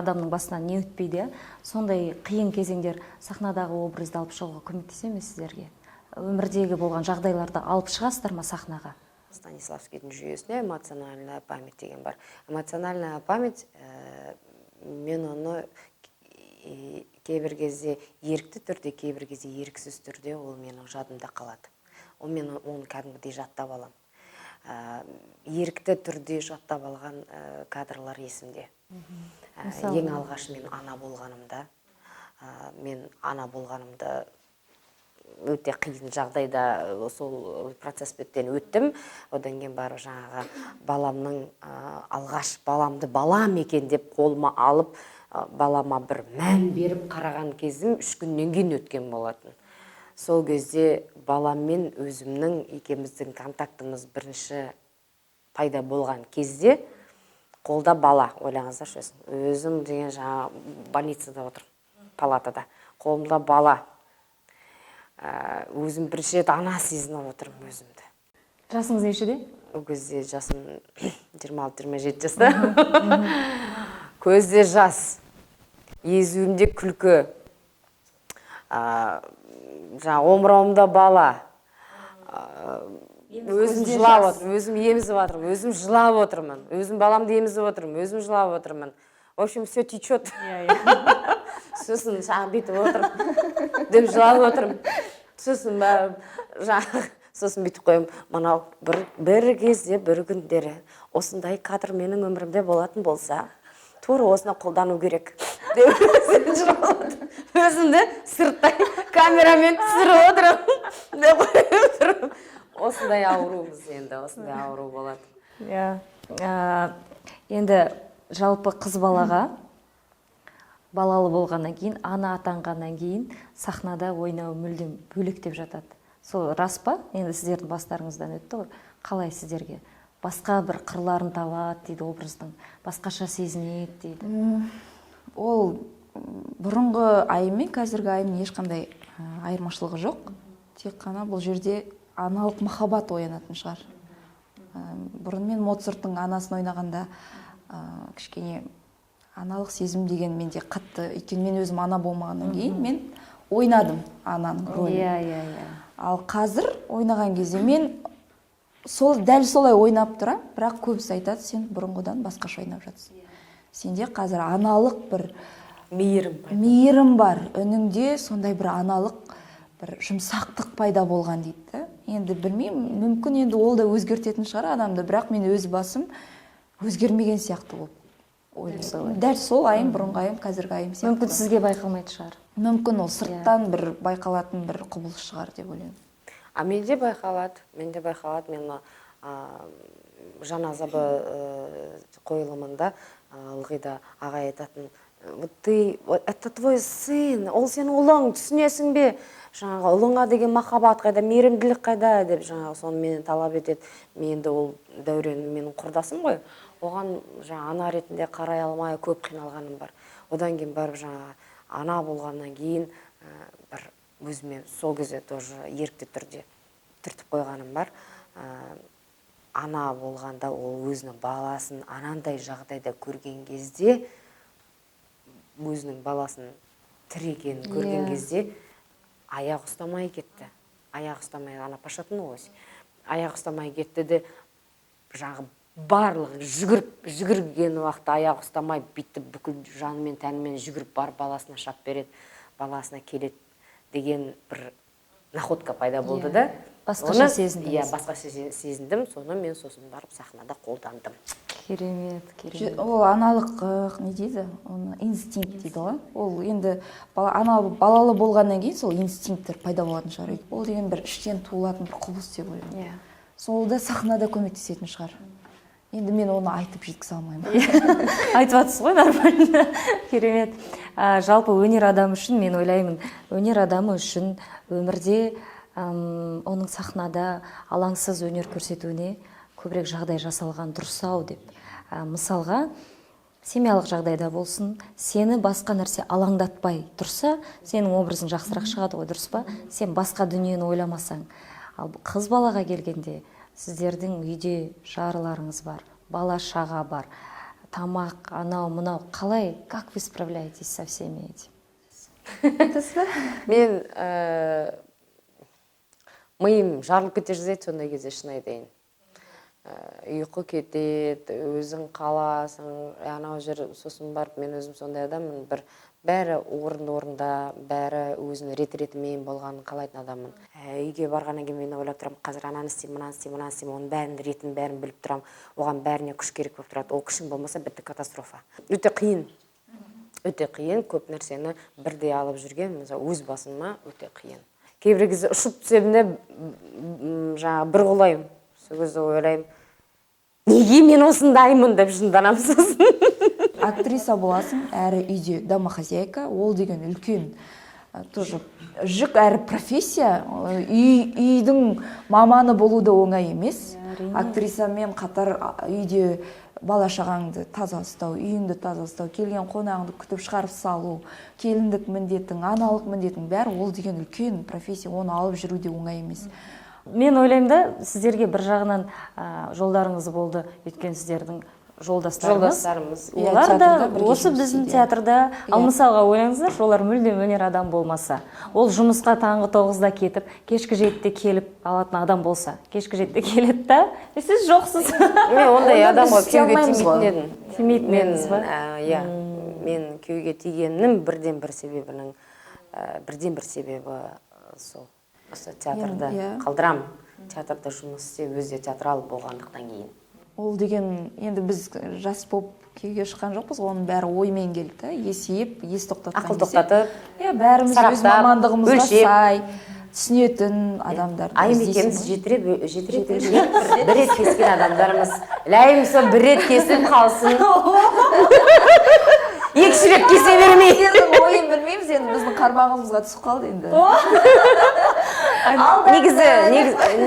S1: адамның басынан не өтпейді, сондай қиын кезеңдер сахнадағы образды алып шығуға көмектесе ме сіздерге? Өмірдегі болған жағдайларды алып шығасыздар ма сахнаға?
S2: Станиславскийдің жүйесінде эмоциональная память деген бар. Эмоциональная память, мен оны кейбір кезде ерікті түрде, кейбір кезде еріксіз түрде ол менің жадымда қалады. Мен оны кәдімгідей жаттап алам. Ерікті түрде жаттап алған кадрлар есімде. Ең алғаш мен ана болғанымда өте қиын жағдайда сол процесстен өттім. Одан кейін барып жаңағы баламның алғаш баламды балам екен деп қолыма алып, балама бір мән беріп қараған кезім 3 күннен кейін өткен болатын. Сол кезде баламмен өзімнің екеміздің контактымыз бірінші пайда болған кезде қолда бала, ойлаңыздаршы, өзім деген жаңа больницада отыр, палатада, қолымда бала. Өзім бірінші рет ана сезініп отырмын өзімді.
S1: Жасыңыз нешеде?
S2: Ол кезде жасым 26-27 жаста. Көзде жас, езуімде күлкі, омырауымда бала. өзім жылап отырмын, өзім емізіп жатырмын, өзім жылап отырмын, өзім баламды емізіп отырмын, өзім жылап отырмын. В общем, все течет. Сосын жаңағы бүйтіп отырып деп жылап отырмын. Сосын сосын бүйтіп қоямын, мынау бір кезде бір күндері осындай кадр менің өмірімде болатын болса, тура осыны қолдану керек деп өзімді сырттай камерамен түсіріп отырамын деп қойып отырмын. Осындай аурумыз енді, осындай ауру болады.
S1: Енді жалпы қыз балаға балалы болғаннан кейін, ана атанғаннан кейін сахнада ойнау мүлдем бөлек деп жатады. Сол рас па? Енді сіздердің бастарыңыздан өтті ғой. Қалай сіздерге? Басқа бір қырларын табады дейді образдың, басқаша сезінеді дейді.
S3: Ол бұрынғы айым мен қазіргі айымның ешқандай айырмашылығы жоқ. Тек қана бұл жерде аналық махаббат оянатын шығар. Бұрын мен Моцарттың анасын ойнағанда кішкене аналық сезім деген менде қатты, өйткені мен өзім ана болмағаннан кейін мен ойнадым ананың рөлін. Ал қазір ойнаған кезде мен дәл солай ойнап тұрам, бірақ көбісі айтады, сен бұрынғыдан басқаша ойнап жатсың. Сенде қазір аналық бір мейірім бар, үніңде сондай бір аналық бір жұмсақтық пайда болған дейді. Енді білмеймін, мүмкін енді ол да өзгертетін шығар адамды, бірақ мен өз басым өзгермеген сияқты болып ойлаймын. Дәл сол айым, бұрынғы айым, қазіргі айым сияқты.
S1: Мүмкін сізге байқалмайды шығар.
S3: Мүмкін ол сырттан бір байқалатын бір құбылыс шығар деп ойлаймын.
S2: Менде байқалады, мен жаназабы қойылымында ылғида ағай айтатын, это твой сын, ол сенің ұлың, түсінесің бе? Жаңағы ұлыңа деген махаббат қайда, мейірімділік қайда деп жаңағы соны менен талап етеді. Менде ол Дәурен менің құрдасым ғой. Оған жаңа ана ретінде қарай алмай көп қиналғаным бар. Одан кейін барып жаңа ана болғаннан кейін бір өзіме сол кезде тоже ерікті түрде түртіп қойғаным бар. Ана болғанда ол өзінің баласын анандай жағдайда көрген кезде, өзінің баласын тірі екенін көрген кезде аяқ ұстамай кетті. Аяқ ұстамай, ана пашатын ось. Аяқ ұстамай кетті де жаңағы барлығы жүгірген уақытта аяқ ұстамай бүйтіп бүкіл жанымен тәнімен жүгіріп барып баласына шап береді, баласына келеді деген бір находка пайда болды да.
S1: Басқаша сезіндім.
S2: Басқаша сезіндім, соны мен сосын барып сахнада қолдандым.
S1: Керемет.
S3: Ол аналық, не дейді, инстинкт дейді ғой. Ол енді балалы болғаннан кейін сол инстинкттер пайда болатын шығар. Ол деген бір іштен туылатын бір құбылыс деп ойлаймын. Сол да сахнада көмектесетін шығар. Енді мен оны айтып жеткізе алмаймын.
S1: Айтып жатсыз ғой, нормально. Керемет. Жалпы өнер адамы үшін мен ойлаймын, өнер адамы үшін өмірде оның сахнада алаңсыз өнер көрсетуіне көбірек жағдай жасалған дұрыс-ау деп. Мысалға, семьялық жағдайда болсын, сені басқа нәрсе алаңдатпай тұрса, сенің образың жақсырақ шығады ғой, дұрыс па? Сен басқа дүниені ойламасаң. Ал қыз балаға келгенде, сіздердің үйде жарларыңыз бар, бала шаға бар, тамақ, анау, мынау, қалай, как вы справляетесь со всеми этим?
S2: Мен миым жарылып кете жазайды сондай кезде, шын айтайын. Ұйқы кетеді, өзің қаласың, анау жер сосын барып, мен өзім сондай адаммын, бәрі орында, бәрі өзінің рет-ретімен болғанын қалайтын адаммын. Үйге барғаннан кейін мен ойлап тұрамын, қазір ананы істеймін, мынаны істеймін, оның бәрін ретін бәрін біліп тұрамын. Оған бәріне күш керек болып тұрады. Ол күшің болмаса бітті катастрофа. Өте қиын, көп нәрсені бірдей алып жүрген, өз басыма өте қиын. Кейбір кезде ұшып түсем де жаңағы бір қолайым. Сол кезде ойлаймын, неге мен осындаймын деп жынданамын сосын.
S3: Актриса боласың, әрі үйде домохозяйка, ол деген үлкен тоже жүк, әрі профессия. Үйдің маманы болу да оңай емес. Актрисамен қатар үйде бала шағаңды таза ұстау, үйіңді таза ұстау, келген қонағыңды күтіп шығарып салу, келіндік міндетің, аналық міндетің бәрі ол деген үлкен профессия, оны алып жүру де оңай емес.
S1: Мен ойлаймын да, сіздерге бір жағынан жолдарыңыз болды, өйткені сіздердің жолдастарымыз.
S2: Иә,
S1: Олар да
S3: театрда бірге
S1: осы
S3: жұмыс
S1: біздің
S3: істейді.
S1: театрда, ал мысалға ойлаңыздаршы, олар мүлдем өнер адам болмаса, ол жұмысқа таңғы 9-да кетіп, кешкі 7-де келіп алатын адам болса, кешкі 7-де келеді да, сіз жоқсыз.
S2: Мен ондай
S3: Онда
S2: адамға
S3: біз істей
S2: күйеуге
S3: алмаймыз ғой.
S2: тимейтін едім.
S1: Тимейтін едіңіз ба?
S2: Иә, мен күйеуге тигенім бірден бір себебі сол. Осы театрда
S3: Иә.
S2: қалдырам. Театрда жұмыс істеп, өзі театрал болғандықтан кейін.
S3: Ол деген енді біз жас болып күйге шыққан жоқпыз, оның бәрі оймен келді да, есеп, ес тоқтатқан
S2: Ақыл тоқтатып,
S3: иә, бәріміз өз
S2: сараптап,
S3: мамандығымызға
S2: өлшеп.
S3: сай түсінетін адамдарды
S2: Айым екеуміз жеті рет бір рет кескен адамдарымыз. Ләйім сол бір рет кесіп қалсын. Екінші рет кесе бермей.
S3: Сіздердің ойын білмейміз, енді біздің қармағымызға түсіп қалды енді.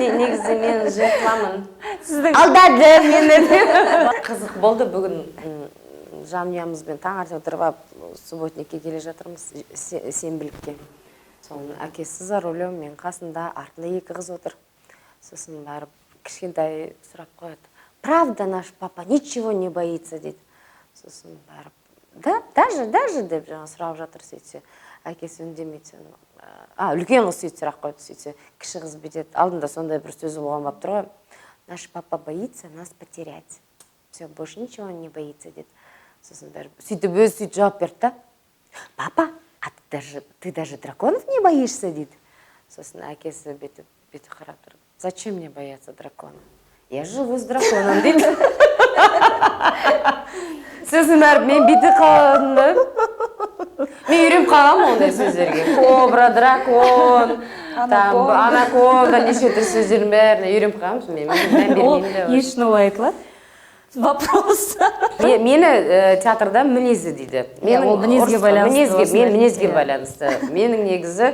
S2: Негізі мен жыртыламын. Алдады мені. Қызық болды бүгін жанұямызбен таңертең отырып субботникке келе жатырмыз, сенбілікке. Соның әкесі за рулем, мен қасында, артында екі қыз отыр. Сосын барып кішкентай сұрақ қояды. Правда наш папа ничего не боится дейді. Сосын барып, да, даже деп жаңа сұрап жатыр сөйтсе. Әкесі үндемейді. Үлкен қыз сөйтсе сұрақ қойды сөйтсе. Кіші қыз бүйтеді. Алдында сондай бір сөзі болған болып тұр ғой. Наш папа боится нас потерять. Все, больше ничего не боится дейді. Сосын бәрі сөйтіп өзі сөйтіп жауап берді да. Папа, а ты даже драконов не боишься дейді. Сосын әкесі бүйтіп қарап тұрып. Зачем мне бояться дракона? Я живу с драконом дейді. Сосын бәрі мен бүйтіп қалдым да. Мен үйреніп қалғанмын ондай сөздерге. Кобра, дракон, анаконда, неше түрлі сөздердің бәріне үйреніп қалғанмын. Мен мән бермеймін де.
S1: Не үшін олай айтылады? Вопрос.
S2: Мені театрда мінезі дейді.
S1: Ол мінезге байланысты.
S2: Мінезге байланысты. Менің негізі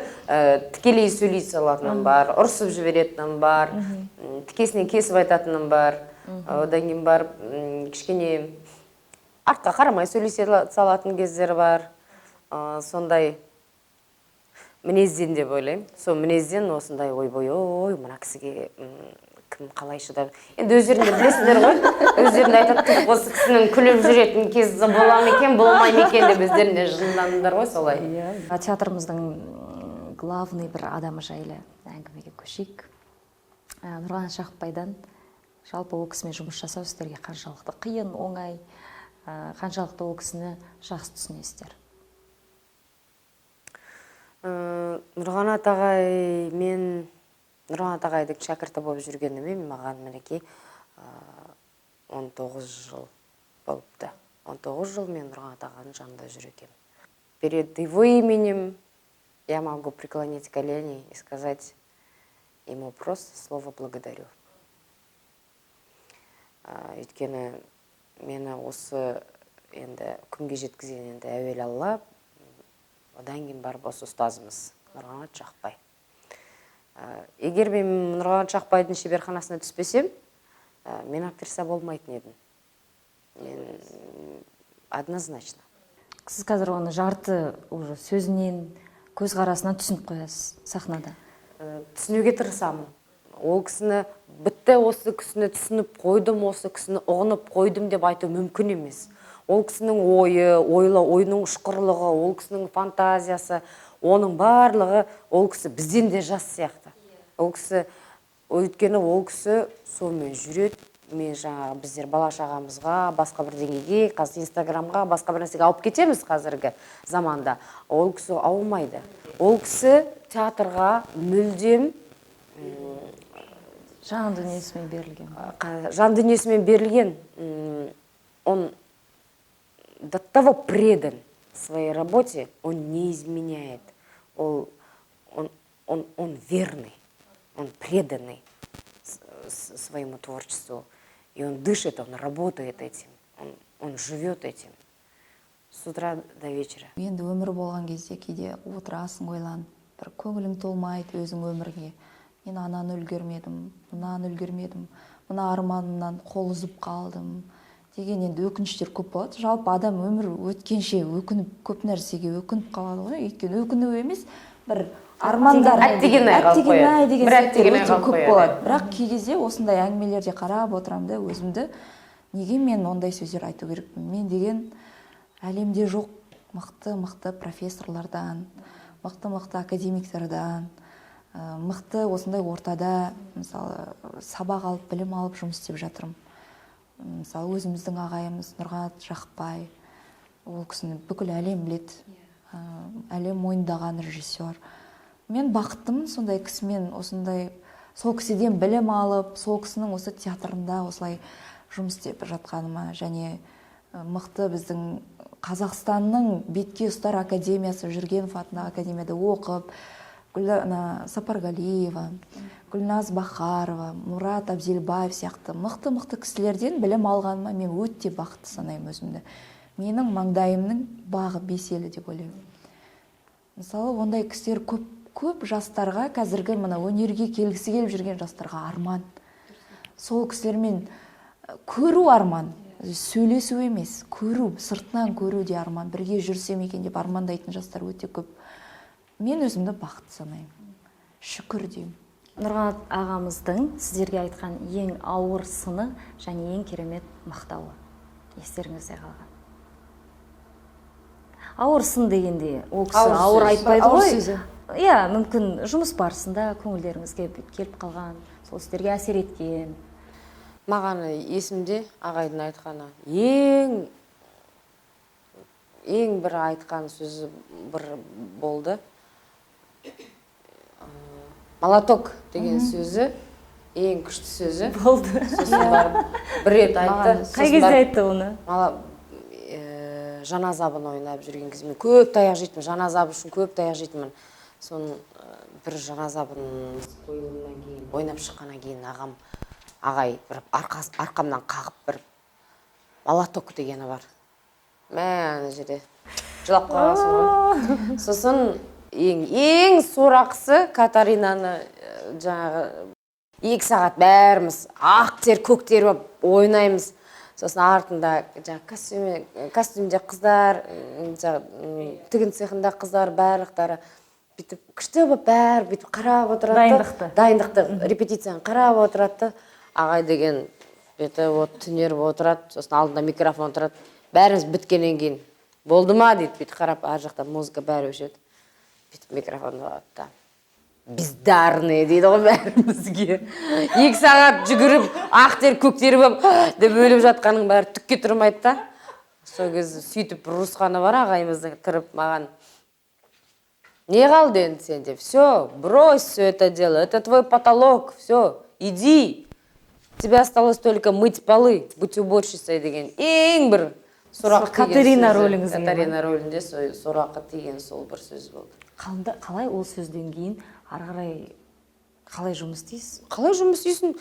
S2: тікелей сөйлей алатыным бар, ұрсып жіберетінім бар, тікесінен кесіп айтатыным бар. Одан кейін бар, кішкене артқа қарамай сөйлесе салатын кездер бар. Сондай мінезден деп ойлаймын. Сол мінезден осындай ойбой, мына кісіге кім қалай шыдап. Енді өздерінде білесіңдер ғой. Өздерінде айтады, осы кісінің күліп жүретін кезі бола ма екен, болмай ма екен деп өздерінде жындандыңдар ғой солай.
S1: Театрымыздың главный бір адамы жайлы әңгімеге көшейік. Нұрғаным Шақыпбайдан жалпы ол кісімен жұмыс жасау сіздерге қаншалықты қиын, оңай, қаншалықты ол кісіні жақсы түсінесіздер?
S2: Нұрған атағай, мен Нұрған атағайдың шәкірті болып жүргеніме маған мінекей 19 жыл болыпты. 19 жыл мен Нұрған атағайдың жанында жүр екем. Перед его именем я могу преклонить колени и сказать ему просто слово благодарю. Өйткені мені осы енді күнге жеткізген енді әуелі Алла, одан кейін барып осы ұстазымыз Нұрғанат Жақпай. Егер мен Нұрғанат Жақпайдың шеберханасына түспесем, мен актриса болмайтын едім. Мен однозначно.
S1: Сіз қазір оны жарты уже сөзінен, көзқарасынан түсініп қоясыз сахнада.
S2: Түсінуге тырысамын. Ол кісіні бітті осы кісіні түсініп қойдым, осы кісіні ұғынып қойдым деп айту мүмкін емес. Ол кісінің ойының ұшқырлығы, ол кісінің фантазиясы, оның барлығы ол кісі бізден де жас сияқты. Ол кісі, өйткені ол кісі сонымен жүреді. Мен жаңағы біздер бала шағамызға, басқа бір деңгейге, қазір Инстаграмға, басқа бір нәрсеге алып кетеміз қазіргі заманда. Ол кісі ауылмайды. Ол кісі театрға мүлдем
S1: Жан дүниесімен берілген.
S2: Жан дүниесімен берілген. Он до того предан своей работе, он не изменяет. Он верный, он преданный своему творчеству. И он дышит, он работает этим, он живет этим. С утра до вечера.
S3: Енді өмір болған кезде кейде отырасың ойланып, бір көңілің толмайды өзің өмірге. Мен ананы үлгермедім, мынаны үлгермедім, мына арманымнан қол үзіп қалдым деген енді өкініштер көп болады. Жалпы адам өмір өткенше өкініп, көп нәрсеге өкініп қалады ғой. Өйткені өкіну емес, бір армандар деген сәттер өте көп болады. Бірақ кей кезде осындай әңгімелерде қарап отырамын да өзімді, неге мен ондай сөздер айту керекпін? Мен деген әлемде жоқ мықты профессорлардан, мықты академиктерден, мықты осындай ортада мысалы сабақ алып білім алып жұмыс істеп жатырмын. Мысалы өзіміздің ағайымыз Нұрғат Жақыпбай, ол кісіні бүкіл әлем біледі, әлем мойындаған режиссер. Мен бақыттымын сондай кісімен, осындай сол кісіден білім алып, сол кісінің осы театрында осылай жұмыс істеп жатқаныма, және мықты біздің Қазақстанның бетке ұстар академиясы, Жүргенов атындағы академияда оқып, Сапаргалиева, Гүлназ Бахарова, Мұрат Абзелбаев сияқты мықты кісілерден білім алғаныма мен өте бақытты санаймын өзімді. Менің маңдайымның бағы беселі деп ойлаймын. Мысалы, ондай кісілер көп жастарға, қазіргі мына өнерге келгісі келіп жүрген жастарға арман. Сол кісілермен көру арман, сөйлесу емес, көру, сыртынан көру де арман, бірге жүрсем екен деп армандайтын жастар өте көп. Мен өзімді бақытты санаймын. Шүкір деймін.
S1: Нұрғат ағамыздың сіздерге айтқан ең ауыр сыны және ең керемет мақтауы естеріңізде қалған. Ауыр сын дегенде ол кісі ауыр айтпайды ғой. Иә, мүмкін жұмыс барысында көңілдеріңізге келіп қалған, сол сіздерге әсер еткен.
S2: Маған есімде ағайдың айтқаны ең бір айтқан сөзі бір болды. Молоток деген сөзі ең күшті сөзі
S1: Болды.
S2: Сосын барып бір рет айтты.
S1: Қай кезде айтты оны?
S2: Жаназабын ойнап жүрген кезде мен көп таяқ жейтінмін, жаназабы үшін көп таяқ жейтінмін. Соның бір жаназабын қойылымнан кейін, ойнап шыққаннан кейін ағай бір арқамнан қағып бір молоток дегені бар. Мәне жерде жылап қалғансың ғой. Сосын ең сорақысы Катаринаны жаңағы 2 сағат бәріміз ақ тер, көк тер болып ойнаймыз. Сосын артында костюмде қыздар, тігін цехында қыздар барлықтары бүйтіп күшті болып бәрі бүйтіп қарап отырады. Дайындықты, репетицияны қарап отырады. Ағай деген беті түнеріп отырады, сосын алдында микрофон тұрады. Бәріміз біткеннен кейін болды ма дейді, бүйтіп қарап, ар жақта музыка бәрі өшеді. Бүйтіп микрофон алады. Бездарные дейді ғой бәрімізге. 2 сағат жүгіріп, ақтер, көктер болып, деп өліп жатқаның бәрі түкке тұрмайды да. Сол кезде сөйтіп ұрысқаны бар ағайымыздың тұрып маған. Не қалды енді сенде? Все, брось все это дело, это твой потолок, все, иди. Тебе осталось только мыть полы, будь уборщицей деген. Ең бір сұрақ
S1: Катерина рөліңізде.
S2: Катерина рөлінде сұраққа тиген сол бір сөз болды.
S1: Қалай ол сөзден кейін ары қарай қалай жұмыс істейсіз?
S2: Қалай жұмыс істейсің?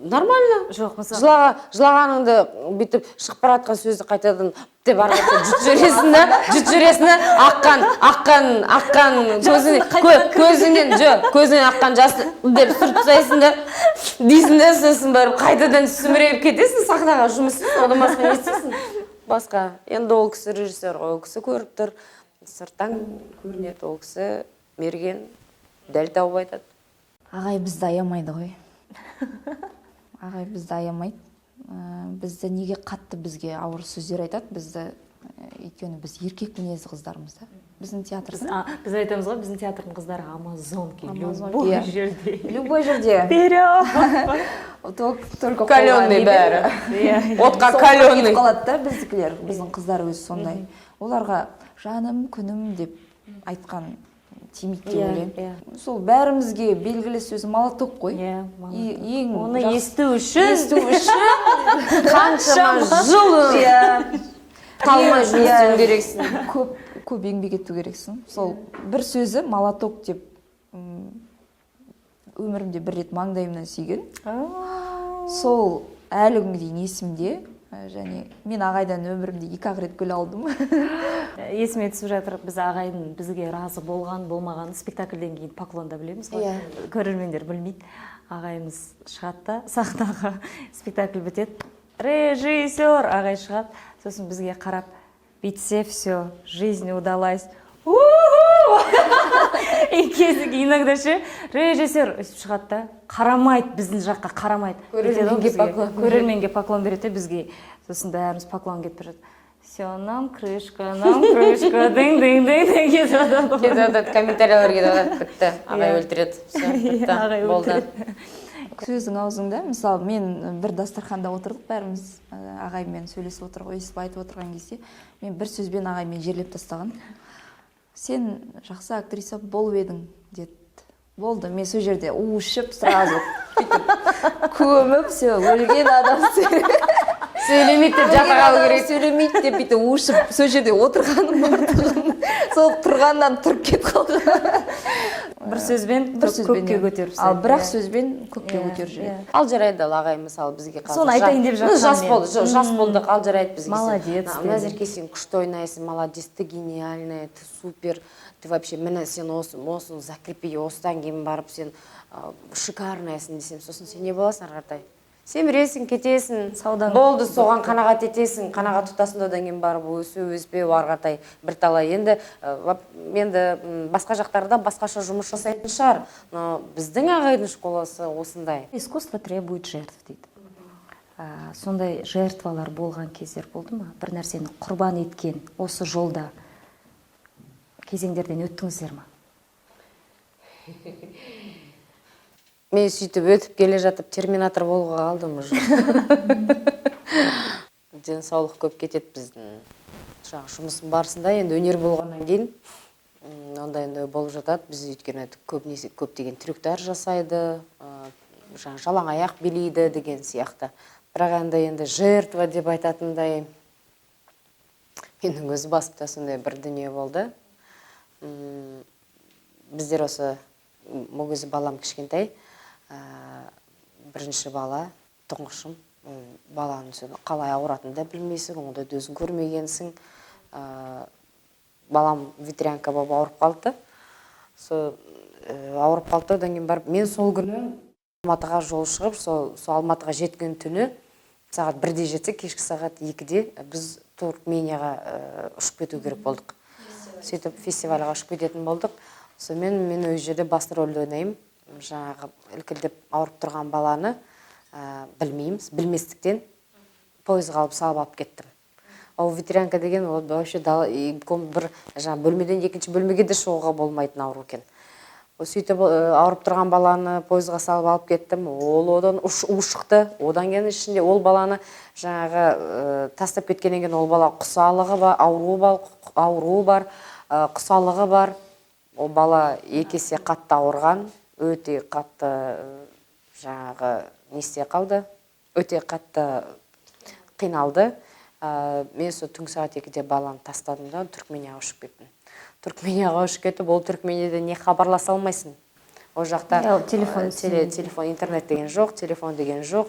S2: Нормально.
S1: Жоқ, мысалы
S2: жылағаныңды бүйтіп шығып бара жатқан сөзді қайтадан деп арқылы жұт жүресің да, аққан көзінен аққан жасты деп сүрт тастайсың да, дейсің да, сосын барып қайтадан сүмірейіп кетесің, сахнаға жұмыс істейсің, одан басқа не істейсің? Басқа. Енді ол кісі режиссер, ол кісі көріп тұр, сырттан көрінеді, ол кісі мерген, дәл тауып айтады.
S3: Ағай бізді аямайды ғой. Ағай бізді аямайды. Бізді неге қатты бізге ауыр сөздер айтады? Бізді өйткені біз еркек мінезді қыздармыз да. Біздің театрда.
S1: Біз айтамыз ғой, біздің театрдың қыздары амазонки. Любой жерде.
S3: Любой жерде. Только
S2: каленый бәрі. Отқа каленый.
S3: Қалады да біздікілер, біздің қыздар өзі сондай. Оларға жаным, күнім деп айтқан тимейді деп ойлаймын. Сол бәрімізге белгілі сөзі молоток қой.
S1: Оны есту үшін
S2: қаншама жыл қалмай жұмыс істеу керексің.
S3: Көп еңбек ету керексің. Сол бір сөзі молоток деп өмірімде бір рет маңдайымнан сүйген. Сол әлі күнге дейін есімде. Және мен ағайдан өмірімде 2-ақ рет гүл алдым.
S1: Есіме түсіп жатыр, біз ағайдың бізге разы болған, болмаған спектакльден кейін поклонда білеміз ғой. Көрермендер білмейді. Ағайымыз шығады да, сахнаға спектакль бітеді. Режиссер ағай шығады, сосын бізге қарап, битсе все, жизнь удалась. иногда ше режиссер өйстіп шығады да, қарамайды, біздің жаққа қарамайды. Көрерменге поклон береді бізге. Сосын бәріміз поклон кетіп жатыр. Все, нам крышка, дың кетіп жатады.
S2: Кетіп жатады, комментариялар кетіп жатады, бітті. Ағай өлтіреді. Все, бітті, болды.
S3: Сөздің аузыңда, мысалы, мен бір дастарханда отырдық бәріміз, ағаймен сөйлесіп отырып, өйстіп айтып отырған кезде, мен бір сөзбен ағаймен жерлеп тастаған. Сен жақсы актриса болып едің, деді. Болды, мен сол жерде уышып, сразу көміп, все, өлген адам
S2: Сөйлемейді деп жата қалу керек.
S3: Сөйлемейді деп бүйтіп уышып, сол жерде отырғаным бар. Сол тұрғаннан тұрып кетіп қалған.
S1: Бір сөзбен көкке көтеріп.
S3: Ал бірақ сөзбен көкке көтеріп жүреді.
S2: Ал жарайды, ағай мысалы бізге қазір.
S1: Соны айтайын деп жатқан.
S2: Жас болдық, ал жарайды бізге.
S1: Молодец.
S2: Назерке, сен күшті ойнайсың, молодец, ты гениальная, ты супер. Ты вообще міне сен осыны закрепи, осыдан кейін барып сен шикарныйсың десем, сосын сен не боласың ары қаратай? Сен бересің, кетесің, болды, соған қанағат етесің, қанағат тұтасың, одан кейін барып өспеу ары қаратай бірталай. Енді басқа жақтарда басқаша жұмыс жасайтын шығар, но біздің ағайдың школасы осындай.
S1: Искусство требует жертв дейді. Сондай жертвалар болған кездер болды ма? Бір нәрсені құрбан еткен осы жолда кезеңдерден өттіңіздер ма?
S2: Мен сөйтіп өтіп келе жатып терминатор болуға қалдым уже. Денсаулық көп кетеді біздің жұмыстың барысында. Енді өнер болғаннан кейін онда енді болып жатады. Біз өйткені көбінесе көптеген трюктар жасайды, жалаң аяқ билейді деген сияқты. Бірақ енді жертва деп айтатындай менің өз басымда сондай бір дүние болды. Біздер осы мүгізі балам кішкентай, бірінші бала, тұңғышым, баланың қалай ауыратынын да білмейсің, онда өзің көрмегенсің. Балам ветрянка болып ауырып қалды. Ауырып қалды, одан кейін барып, мен сол күні Алматыға жол шығып, сол Алматыға жеткен түні, сағат 1-де жетсе, кешкі сағат 2-де біз Туркменияға ұшып кету керек болдық. Сөйтіп фестивальға ұшып кететін болдық. Мен өз жерде басты рөлді ойнаймын. Жаңағы ілкілдеп ауырып тұрған баланы білместіктен пойызға алып салып алып кеттім. Ол ветрянка деген вообще бір бөлмеден екінші бөлмеге де шығуға болмайтын ауру екен. Сөйтіп ауырып тұрған баланы пойызға салып алып кеттім. Ол одан ушықты. Одан кейін ішінде ол баланы жаңағы тастап кеткеннен кейін ол бала құсалығы бар, ауруы бар, құсалығы бар. Ол бала екесе қатты ауырған, өте қатты жаңағы несте қалды, өте қатты қиналды. Мен сол түнгі сағат 2-де баланы тастадым да Түркменияға ұшып кеттім. Түркменияға ұшып кетіп, ол Түркменияда не хабарласа алмайсың. Ол жақта телефон, интернет деген жоқ, телефон деген жоқ.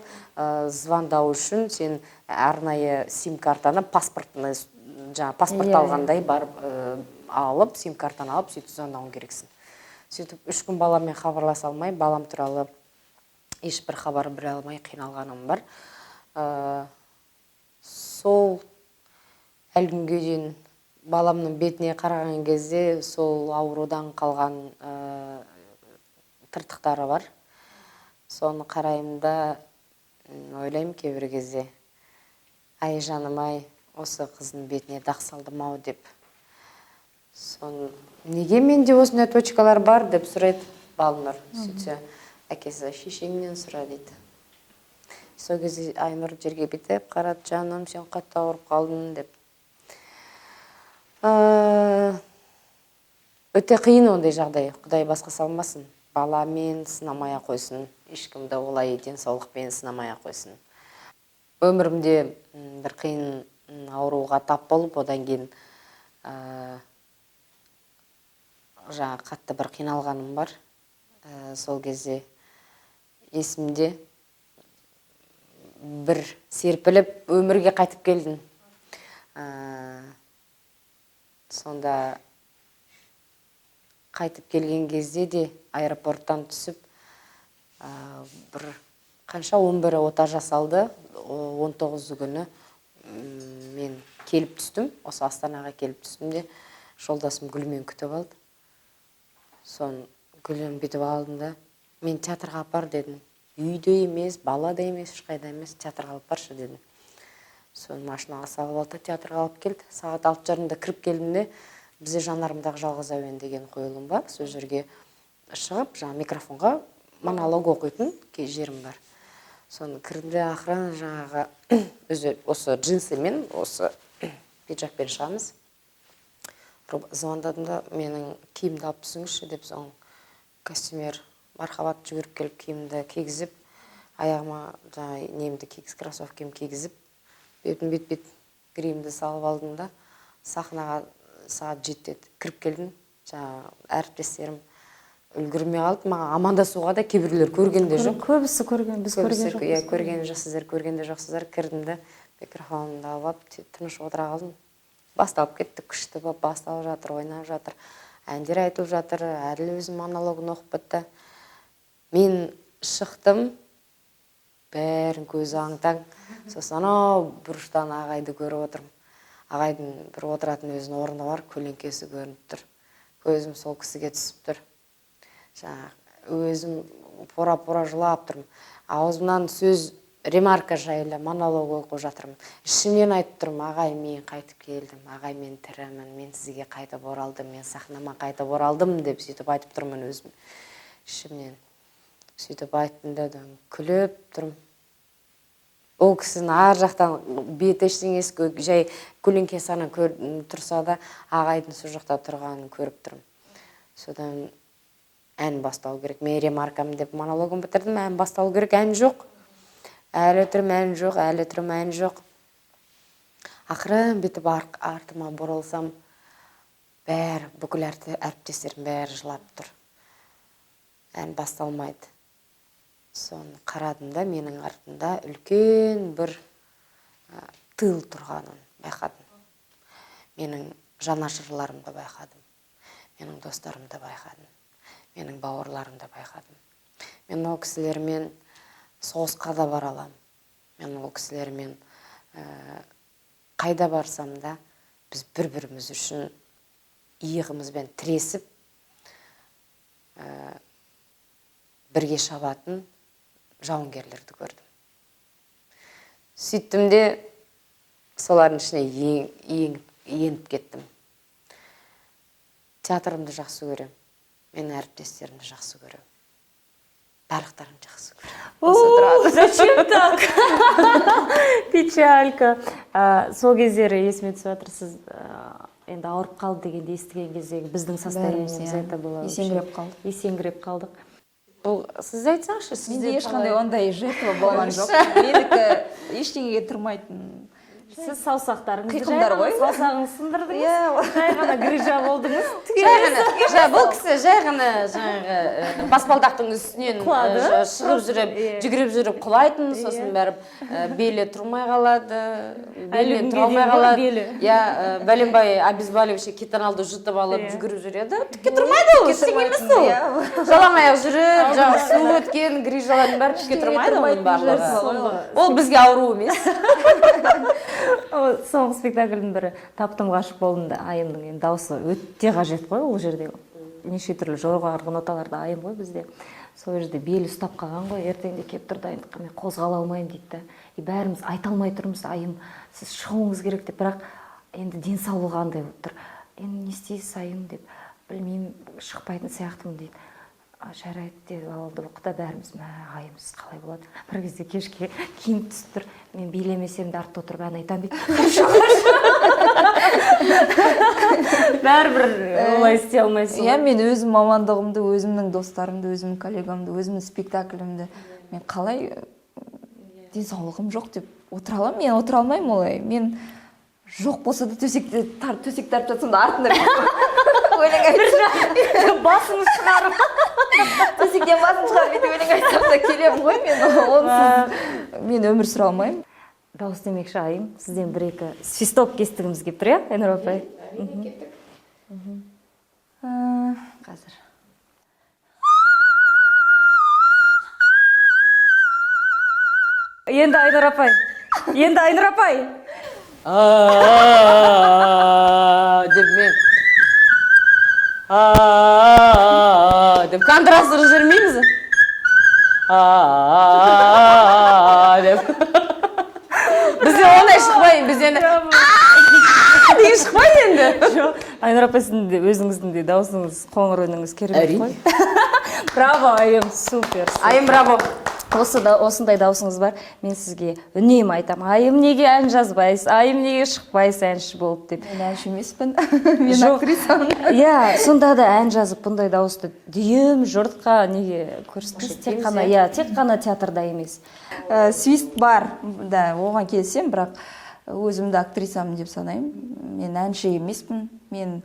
S2: Звондау үшін сен арнайы сим-картаны, паспорт алғандай барып алып, сим-картаны алып, сөйтіп звондауың керексің. Сөйтіп 3 күн баламмен хабарласа алмай, балам туралы ешбір хабар бере алмай қиналғаным бар. Сол әлі күнге дейін баламның бетіне қараған кезде сол аурудан қалған тыртықтары бар. Соны қараймын да ойлаймын кейбір кезде, ай жаным ай, осы қыздың бетіне дақ салдым-ау деп. Неге менде осындай точкалар бар деп сұрайды Балнұр. Сөйтсе, әкесі шешеңнен сұра дейді. Сол кезде Айнұр жерге бетіп қарады, жаным, сен қатты ауырып қалдың деп. Өте қиын ондай жағдай, Құдай басқа салмасын. Баламен сынамая қойсын, ешкімді олай денсаулықпен сынамая қойсын. Өмірімде бір қиын ауруға тап болып, одан кейін жаңа қатты бір қиналғаным бар. Сол кезде есімде бір серпіліп өмірге қайтып келдім. Сонда қайтып келген кезде де аэропорттан түсіп, бір қанша 11 ота жасалды, 19 күні мен келіп түстім, осы Астанаға келіп түстім де, жолдасым Гүлмен күтіп алды. Сон Гүлен бүйтіп алдым да, мен театрға алып бар дедім. Үйде емес, балада емес, ешқайда емес, театрға алып баршы дедім. Сон машинаға салып алды, театрға алып келді. Сағат 6:30-да кіріп келдім де, бізде Жанарымдағы жалғыз әуен деген қойылым бар. Сол жерге шығып, жаңа микрофонға монолог оқитын кей жерім бар. Соны кірді ақырын жаңағы өзі осы джинсымен, осы пиджакпен шығамыз. Звондадым да, менің киімді алып түсіңізші деп, соң костюмер мархабат жүгіріп келіп киімді кигізіп, аяғыма жаңа немді кигіз, кроссовкем кигізіп, бет гримді салып алдым да, сахнаға сағат 7-де кіріп келдім. Жаңа әріптестерім үлгірмей қалды, маған амандасуға да кейбіреулер көргенде жоқ.
S1: Көбісі көрген, біз көрген жоқпыз.
S2: Иә, көрген жоқсыздар, көргенде жоқсыздар. Кірдім де, микрофонымды алып, тыныш отыра қалдым. Басталып кетті, күшті болып басталып жатыр, ойнап жатыр. Әндер айтылып жатыр, Әділ өзім монологын оқып бітті. Мен шықтым, бәрін көзі аңтаң. Сосын анау бұрыштан ағайды көріп отырмын. Ағайдың бір отыратын өзінің орны бар, көлеңкесі көрініп тұр. Көзім сол кісіге түсіп тұр. Өзім пора жылап тұрмын. Аузымнан сөз ремарка жайлы монолог оқып жатырмын. Ішімнен айтып тұрмын, ағай, мен қайтып келдім, ағай, мен тірімін, мен сізге қайтып оралдым, мен сахнама қайтып оралдым деп сөйтіп айтып тұрмын өзім. Ішімнен сөйтіп айттым да, күліп тұрмын. Ол кісінің ар жақтан беті ештеңесі жай көлеңкесі ана тұрса да, ағайдың сол жақта тұрғанын көріп тұрмын. Содан ән бастау керек. Мен ремаркам деп монологым бітірдім, ән бастау керек, ән жоқ. Әлі тұрым ән жоқ. Ақырын бетіп артыма бұрылсам, бүкіл әріптестерім бәрі жылап тұр. Ән басталмайды. Соны қарадым да, менің артында үлкен бір тыл тұрғанын байқадым. Менің жанашырларымды байқадым. Менің достарымды байқадым. Менің бауырларымды байқадым. Мен ол кісілермен соғысқа да бара аламын. Мен ол кісілермен қайда барсам да, біз бір-біріміз үшін иығымызбен тіресіп, бірге шабатын жауынгерлерді көрдім. Сөйттім де, солардың ішіне еніп кеттім. Театрымды жақсы көрем. Мен әріптестерімді жақсы көрем. Барлықтарын жақсы көрем.
S1: Зачем так? Печалька. Сол кездері есіме түсіп жатыр, сіз енді ауырып қалды дегенде естіген кездегі біздің состояниеміз это было. Есеңгіреп қалдық.
S2: Бұл сіз айтсаңызшы,
S3: менде ешқандай ондай жертва болған жоқ. Менікі ештеңеге тұрмайтын.
S1: Сіз саусақтарыңызды
S3: қиқымдар ғой.
S1: Саусағыңыз сындырдыңыз. Жай ғана грижа болдыңыз.
S2: Бұл кісі жай ғана баспалдақтың үстінен шығып жүріп, жүгіріп жүріп құлайтын, сосын бәріп белі тұрмай қалады, белінен тұра алмай қалады. Бәленбай обезболивающий кетаналды жұтып алып жүгіріп жүреді. Түкке тұрмайды ол, ештеңе емес ол. Жалаң аяқ жүріп, су өткен грижалардың бәрі түкке тұрмайды оның барлығы. Ол бізге ауру емес.
S1: Соңғы спектакльдің бірі таптым ғашық болдым да, айымның дауысы өте қажет қой ол жерде. Неше түрлі жоғарғы ноталарда айым ғой бізде. Сол жерде белі ұстап қалған ғой, ертеңде келіп тұр дайындыққа, мен қозғала алмаймын дейді. Бәріміз айта алмай тұрмыз, айым, сіз шығуыңыз керек деп, бірақ енді денсаулығы қандай болып тұр. Енді не істейсіз айым деп, білмеймін, шықпайтын сияқтымын дейді. Жарайды деп алды оқыда бәріміз, айымсыз қалай болады. Бір кезде кешке кейін түсіп тұр, мен билемесем де артта отырып ән айтам дейді. Бәрібір олай істей алмайсың.
S3: Мен өзім мамандығымды, өзімнің достарымды, өзімнің коллегамды, өзімнің спектаклімді мен қалай денсаулығым жоқ деп отыра аламын? Мен отыра алмаймын олай. Мен жоқ болса да төсекті тарып жатсам да артында өлең айтсам,
S1: басыңыз шығарып,
S3: төсектен басын шығарып бетіп өлең айтсам да келемін ғой, мен өмір сүре алмаймын.
S1: Дауыс демекші айым, сізден бір-екі свисток естігіміз келіп тұр, иә, Айнұр апай?
S3: Қазір.
S1: Енді Айнұр апай.
S2: Деп мен деп контрастты жібермейміз деп бізде ондай шықпай біз енді деген шықпайды енді
S1: Айнұр апай сіздің де өзіңіздің де даусыңыз қоңыр үніңіз керемет қой. Браво айым, супер.
S2: айым браво
S1: Осындай даусыңыз бар. Мен сізге үнемі айтам, айым неге ән жазбайсыз, айым неге шықпайсыз әнші болып деп.
S3: Мен әнші емеспін, мен актрисамын.
S1: Иә, сонда да ән жазып бұндай дауысты дүйім жұртқа неге көрсетесіз? Тек қана театрда емес.
S3: Свист бар, да, оған келсем, бірақ өзімді актрисамын деп санаймын. Мен әнші емеспін. Мен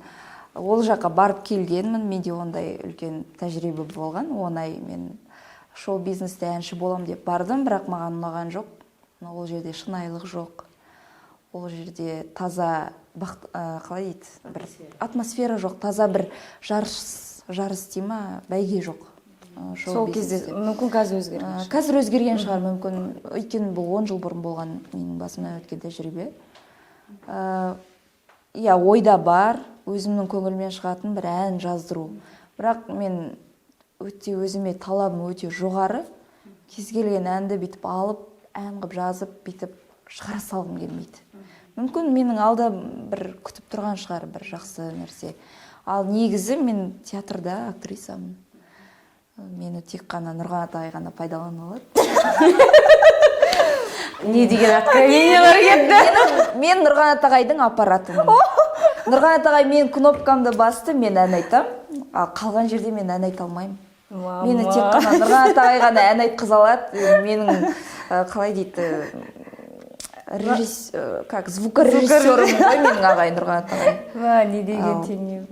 S3: ол жаққа барып келгенмін. Менде ондай үлкен тәжірибе болған. Оңай мен шоу-бизнесте әнші болам деп бардым, бірақ маған ұнаған жоқ. Ол жерде шынайылық жоқ. Ол жерде таза, қалай дейді, бір атмосфера жоқ, таза бір жарыс дей ма, бәйге жоқ.
S1: Сол кезде мүмкін қазір өзгерген.
S3: Қазір өзгерген шығар мүмкін. Өйткені бұл 10 жыл бұрын болған менің басымнан өткен тәжірибе. Иә, ойда бар, өзімнің көңілмен шығатын бір ән жаздыру. Бірақ мен өте өзіме талабым өте жоғары. Кез келген әнді бүйтіп алып, ән қылып жазып, бүйтіп шығара салғым келмейді. Мүмкін менің алда бір күтіп тұрған шығар бір жақсы нәрсе. Ал негізі мен театрда актрисамын. Мені тек қана Нұрған Атағай ғана пайдалана алады.
S2: не деген откровениялар кетті
S3: Мен Нұрған Атағайдың аппаратымын. Нұрған Атағай мен кнопкамды басты, мен ән айтам. Ал қалған жерде мен ән айта алмаймын. Мені тек қана Нұрған Атағай ғана ән айтқыза алады. Менің қалай дейді, звукорежиссерім ғой менің ағай Нұрған Атағай.
S1: Не деген теңеу.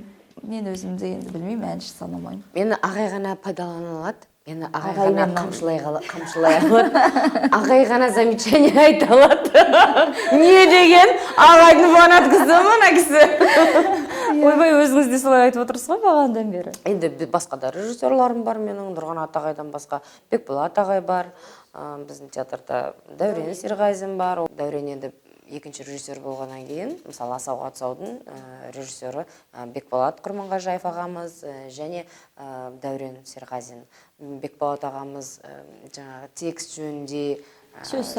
S3: Мен өзімді енді білмеймін, әнші санамаймын.
S2: мені ағай ғана пайдалана алады мені ағай ғана қамшылай алады ағай ғана замечание айта алады не деген ағайдың фанаткасы мына кісі
S1: Ойбай, өзіңіз де солай айтып отырсыз ғой бағанадан бері.
S2: енді басқа да режиссерларым бар менің Нұрған Атағайдан басқа Бекболат ағай бар біздің театрда Дәурен Серғазин бар Дәурен енді екінші режиссер болғаннан кейін мысалы Асауға тұсаудың режиссері Бекболат Құрманғажаев ағамыз және Дәурен Серғазин Бекболат ағамыз жаңағы текст жөнінде
S1: Сөз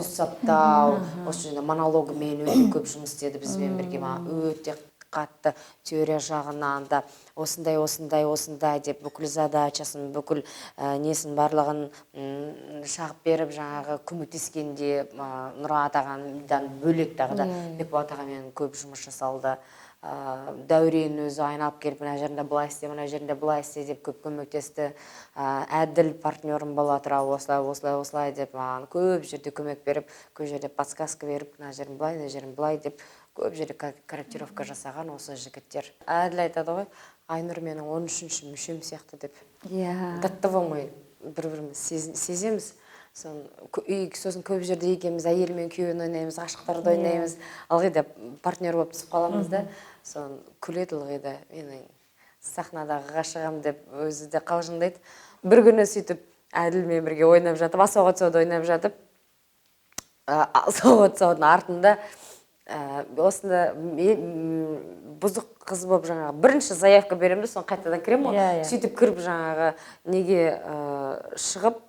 S2: саптау осы жерде монологымен өте көп жұмыс істеді бізбен бірге өте қатты теория жағынан да осындай деп бүкіл задачасын бүкіл несін барлығын шағып беріп жаңағы көмектескенде Нұрған Атағайдан бөлек тағы да Бекболат ағамен көп жұмыс жасалды Дәурен өзі айналып келіп мына жерінде былай істе мына жерінде былай істе деп көп көмектесті әділ партнерім болатыр осылай деп маған көп жерде көмек беріп көп жерде подсказка беріп мына жерін былай деп көп жерде корректировка жасаған осы жігіттер әділ айтады ғой Айнұр менің 13-ші мүшем сияқты деп даттавамай бір-біріміз сеземіз сосын көп жерде екеуміз әйелмен күйеуін ойнаймыз ғашықтарды ойнаймыз ылғи да партнер болып түсіп қаламыз да сосын күледі ылғи да менің сахнадағы ғашығым деп өзі де қалжыңдайды бір күні сөйтіп әділмен бірге ойнап жатып Асауға тұсауда ойнап жатып Асауға тұсаудың артында осында бұзық қыз болып жаңағы бірінші заявка беремін соны қайтадан кіремін ғой сөйтіп кіріп жаңағы неге шығып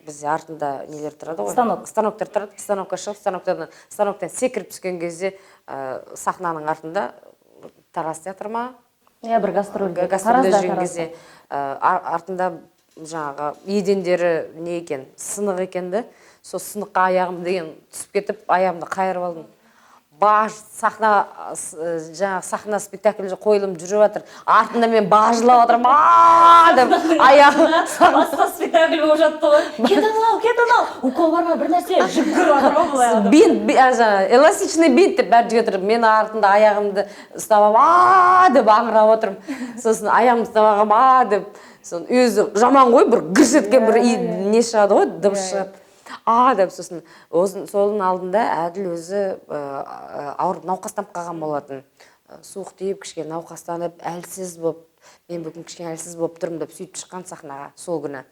S2: бізде артында нелер тұрады ғой станоктар тұрады станокқа шығып станоктан секіріп түскен кезде сахнаның артында Тараз театры ма
S1: бір гастрольде
S2: жүрген кезде артында жаңағы едендері не екен сынық екен де сол сыныққа аяғым деген түсіп кетіп аяғымды қайырып алдым сахна спектакль қойылым жүріп жатыр артында мен бажылап отырмын деп аяғым
S1: басқа спектакль болып жатты ғой кет анау укол бар ма бір нәрсе жүгіріп жатыр ғой былай
S2: бинт эластичный бинт деп бәрі жүгіріп мен артында аяғымды ұстап алып деп аңырап отырмын сосын аяғымды ұстап алғам деп сосын өзі жаман ғой бір гүрс еткен бір не шығады ғой дыбыс шығады деп сосын солың алдында әділ өзі ауырып науқастанып қалған болатын суық тиіп кішкене науқастанып әлсіз болып мен бүгін кішкене әлсіз болып тұрмын деп сөйтіп шыққан сахнаға сол күні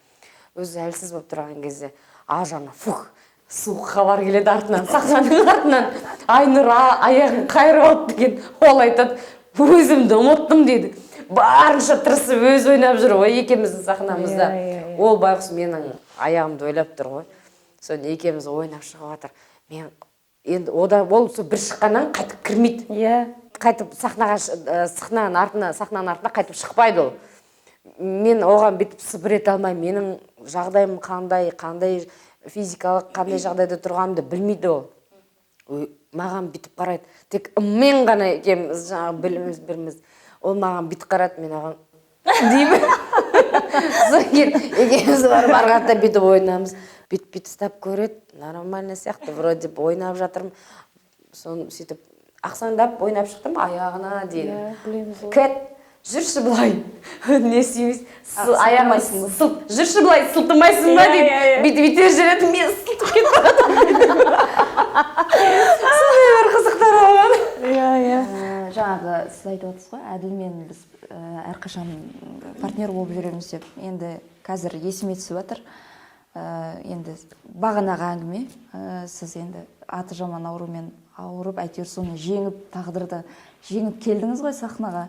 S2: өзі әлсіз болып тұрған кезде жағынан суық хабар келеді артынан сахнаның артынан Айнұр аяғын қайырып алды деген ол айтады өзімді ұмыттым дейді барынша тырысып өзі ойнап жүр ғой екеуміздің сахнамызда. Ол байғұс менің аяғымды ойлап тұр ғой. Соны екеуміз ойнап шығып жатыр. Мен енді ол бір шыққаннан қайтып кірмейді. Қайтып сахнаның артына қайтып шықпайды ол. Мен оған бетіп сыбыр ете алмаймын. Менің жағдайым қандай физикалық, қандай жағдайда тұрғанымды білмейді ол. Маған бітіп қарайды. Тек мен ғана екеуміз жаңағы біліміз біріміз. Ол маған бітіп қарады, мен оған деймін. Екеуміз барып арғатта бітіп ойнамыз. Бит ұстап көреді, нормально сияқты, вроде ойнап жатырмын. Соны сөйтіп ақсаңдап ойнап шықтым аяғына дейін. Кәт, жүрші бұлай. Не сүймейсің? Аяғымайсың. Жүрші бұлай, сылтымайсың ба дейді. Битер жүреді, мен сылтып кетіп баратым. Сондай бір қызықтар болған.
S3: Жаңағы сіз айтып отырсыз ғой, Әділмен біз әрқашан партнер болып жүреміз деп. Енді қазір есіме түсіп жатыр. Енді бағанағы әңгіме, сіз енді аты жаман аурумен ауырып, әйтеуір соны жеңіп, тағдырды жеңіп келдіңіз ғой сахнаға.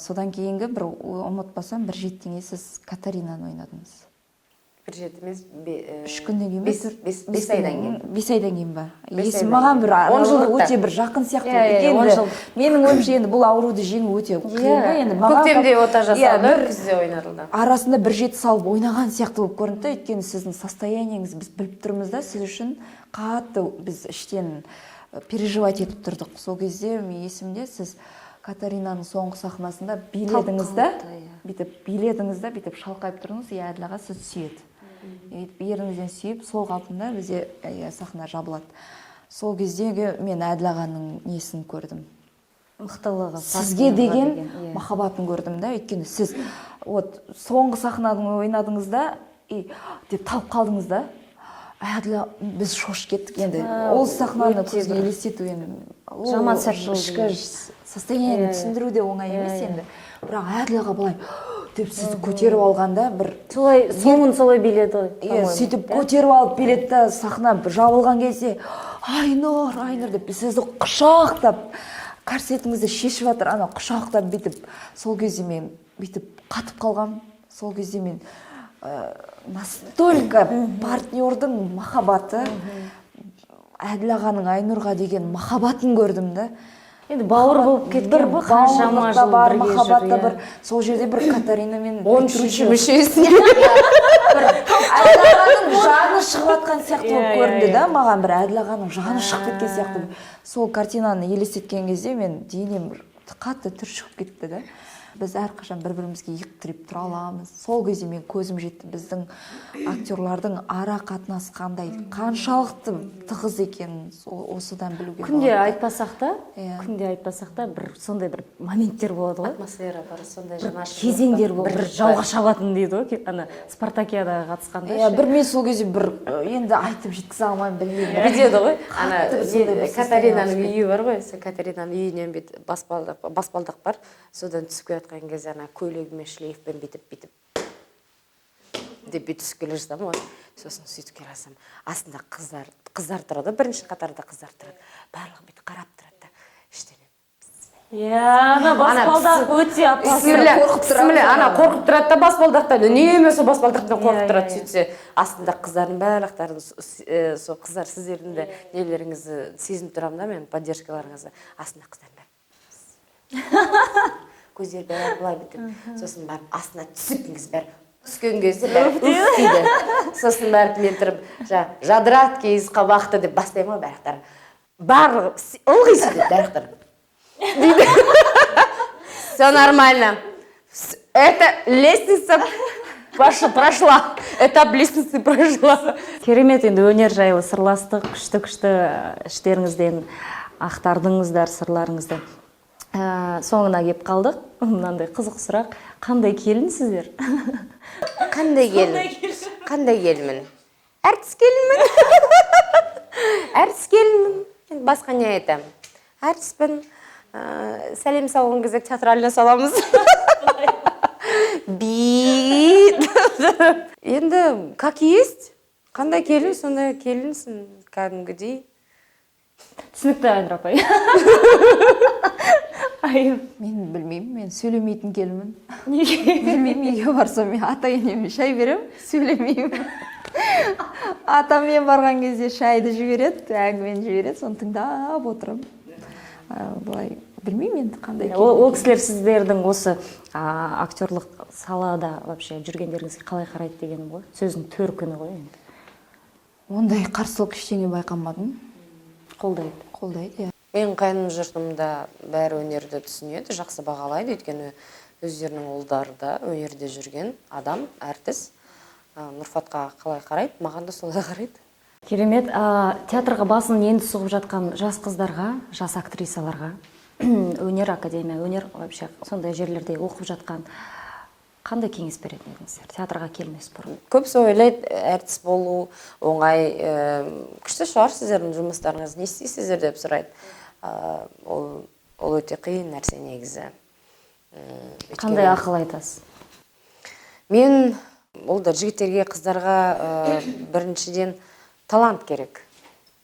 S3: Содан кейінгі бір ұмытпасам, бір жетіден кейін сіз Катаринаны ойнадыңыз.
S2: Бір жеті емес,
S3: 3 күннен кейін бе?
S2: 5 айдан кейін.
S3: 5 айдан кейін ба? Есім маған бір өте бір жақын сияқты болды. Менің ойымша енді бұл ауруды жеңу өте қиын.
S2: Көктемде ота жасалды, күзде ойнатылды.
S3: Арасында бір жеті салып ойнаған сияқты болып көрінді. Өйткені сіздің состояниеңіз біз біліп тұрмыз да, сіз үшін қатты біз іштен переживать етіп тұрдық. Сол кезде мен есімде сіз Катаринаның соңғы сахнасында биледіңіз да, бүйтіп шалқайып тұрдыңыз, Әділ аға сіз сүйеді. Еріңізден сүйіп, сол қалпында бізде сахна жабылады. Сол кездегі мен Әділ ағаның несін көрдім.
S1: Мықтылығы.
S3: Сізге деген махаббатын көрдім да, өйткені сіз соңғы сахнаның ойнадыңыз да, деп талып қалдыңыз да. Әділ біз шошып кеттік енді. Ол сахнаны көзге елестету енді.
S1: Жаман сәт
S3: ішкі состояниені түсіндіру де оңай емес енді. Бірақ Әділ аға былай деп сізді көтеріп алғанда бір
S1: соңын солай биледі ғой.
S3: Сөйтіп көтеріп алып биледі да, сахна жабылған кезде Айнұр деп сізді құшақтап, корсетіңізді шешіп жатыр, ана құшақтап бүйтіп. Сол кезде мен бүйтіп қатып қалғам. Сол кезде мен настолько партнердің махаббаты, Әділ ағаның Айнұрға деген махаббатын көрдім да.
S1: Енді бауыр болып кеткен бұл қаншама жыл бірге
S3: махаббатта бір сол жерде бір Катарина мен
S2: 13-ші мүшесі.
S3: Әділ ағаның жаны шығып жатқан сияқты болып көрінді да, маған бір Әділ ағаның жаны шығып кеткен сияқты. Сол картинаны елестеткен кезде мен денем қатты түршігіп кетті да. Біз әрқашан бір-бірімізге иық тіреп тұра аламыз. Сол кезде мен көзім жетті біздің актерлардың ара қатынасы қандай, қаншалықты тығыз екенін осыдан білуге болады.
S1: Күнде айтпасақ та бір сондай бір моменттер болады ғой.
S2: Атмосфера бар, сондай жанашырлық.
S1: Кезеңдер болды, бір жауға шабатын дейді ғой, ана Спартакиадаға қатысқанда.
S3: Бір мен сол кезде бір енді айтып жеткізе алмаймын, білмеймін.
S2: Видеода ғой, ана Катаринаның үйі бар ғой, Катаринаның үйінен баспалдақ бар, содан түсіп жатқан кезде ана көйлегіме шлейфпен бүйтіп деп түсіп келе жатсам ғой. Сосын сөйтіп келе жатсам, астында қыздар тұрады, бірінші қатарда қыздар тұрады. Барлығы бүйтіп қарап тұрады да, іштенен.
S1: Ана баспалдақ өте опасный.
S2: Ана қорқып тұрады да баспалдақтан, үнемі сол баспалдақтан қорқып тұрады. Сөйтсе, астында қыздардың барлықтарын, сол қыздар сіздердің де нелеріңізді сезініп тұрамын да мен, поддержкаларыңызды. Астында қыздар көздері бәрі бұлай бітіп, сосын барып астына түсіппіңіз бәрі. Түскен кезде бәрі үф дейді. Сосын барып мен тұрып, жадырат кейіз қабақты деп бастаймын ғой бәріқтар. Барлығы ылғисы деп бәріқтар. Дейді. Все нормально. Это лестница прошла. Этап лестницы прошла.
S1: Керемет, енді өнер жайлы сырластық, күшті іштеріңізден ақтардыңыздар сырларыңызды. Соңына кеп қалдық. Мынандай қызық сұрақ. Қандай келінсіздер?
S2: Қандай келінмін? Әртіс келінмін. Әртіс келінмін. Басқа не айтамын? Әртіспін. Сәлем салған кезде театрально саламыз. Бит. Енді как есть. Қандай келін, сондай келінсің кәдімгідей.
S1: Түсінікті, Айнұр апай. айым.
S3: Мен білмеймін, мен сөйлемейтін келінмін.
S1: Неге?
S3: Білмеймін, үйге барсам мен ата енеме шай беремін, сөйлемеймін. Атам мен барған кезде шайды жібереді, әңгімені жібереді, соны тыңдап отырамын. Былай білмеймін енді қандай
S1: Ол кісілер сіздердің осы актерлық салада вообще жүргендеріңізге қалай қарайды дегенім ғой. Сөздің төркіні ғой енді.
S3: Ондай қарсылық ештеңе байқамадым.
S1: Қолдайды.
S3: Иә.
S2: Менің қайным жұртымда бәрі өнерді түсінеді, жақсы бағалайды, өйткені өздерінің ұлдары да өнерде жүрген адам, әртіс. Нұрфатқа қалай қарайды, маған да солай қарайды.
S1: Керемет. Театрға басын енді сұғып жатқан жас қыздарға, жас актрисаларға, өнер академия, өнер вообще сондай жерлерде оқып жатқан қандай кеңес беретін едіңіздер театрға келмес бұрын?
S2: Көбісі ойлайды, әртіс болу оңай, күшті шығар сіздердің жұмыстарыңыз, не істейсіздер деп сұрайды. Ол өте қиын нәрсе негізі.
S1: Қандай ақыл айтасыз?
S2: Мен ол да жігіттерге, қыздарға біріншіден талант керек.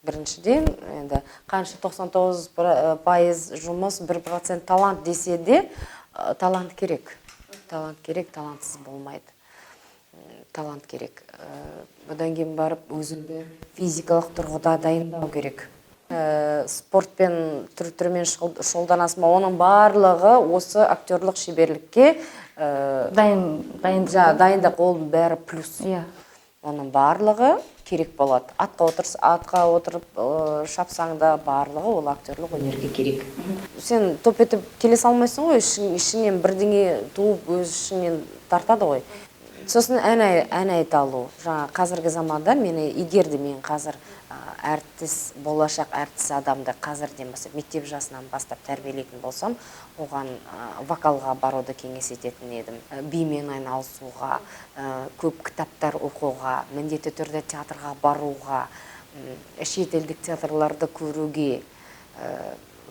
S2: Біріншіден, енді қанша 99% жұмыс, 1% талант десе де, талант керек. Талант керек, талантсыз болмайды. Талант керек. Бұдан кейін барып өзіңді физикалық тұрғыда дайындау керек. Спортпен түрмен шұғылданасың ба, оның барлығы осы актерлық шеберлікке дайындық, ол бәрі плюс. Оның барлығы керек болады. Атқа отырып шапсаң да барлығы ол актерлық өнерге керек. Сен топ етіп келе салмайсың ғой, ішіңнен бірдеңе туып өз ішіңнен тартады ғой. Сосын ән айта алу. Жаңа қазіргі заманда егер де мен қазір әртіс, болашақ әртіс адамды қазірден бастап, мектеп жасынан бастап тәрбиелейтін болсам, оған вокалға баруды кеңес ететін едім. Бимен айналысуға, көп кітаптар оқуға, міндетті түрде театрға баруға, шетелдік театрларды көруге,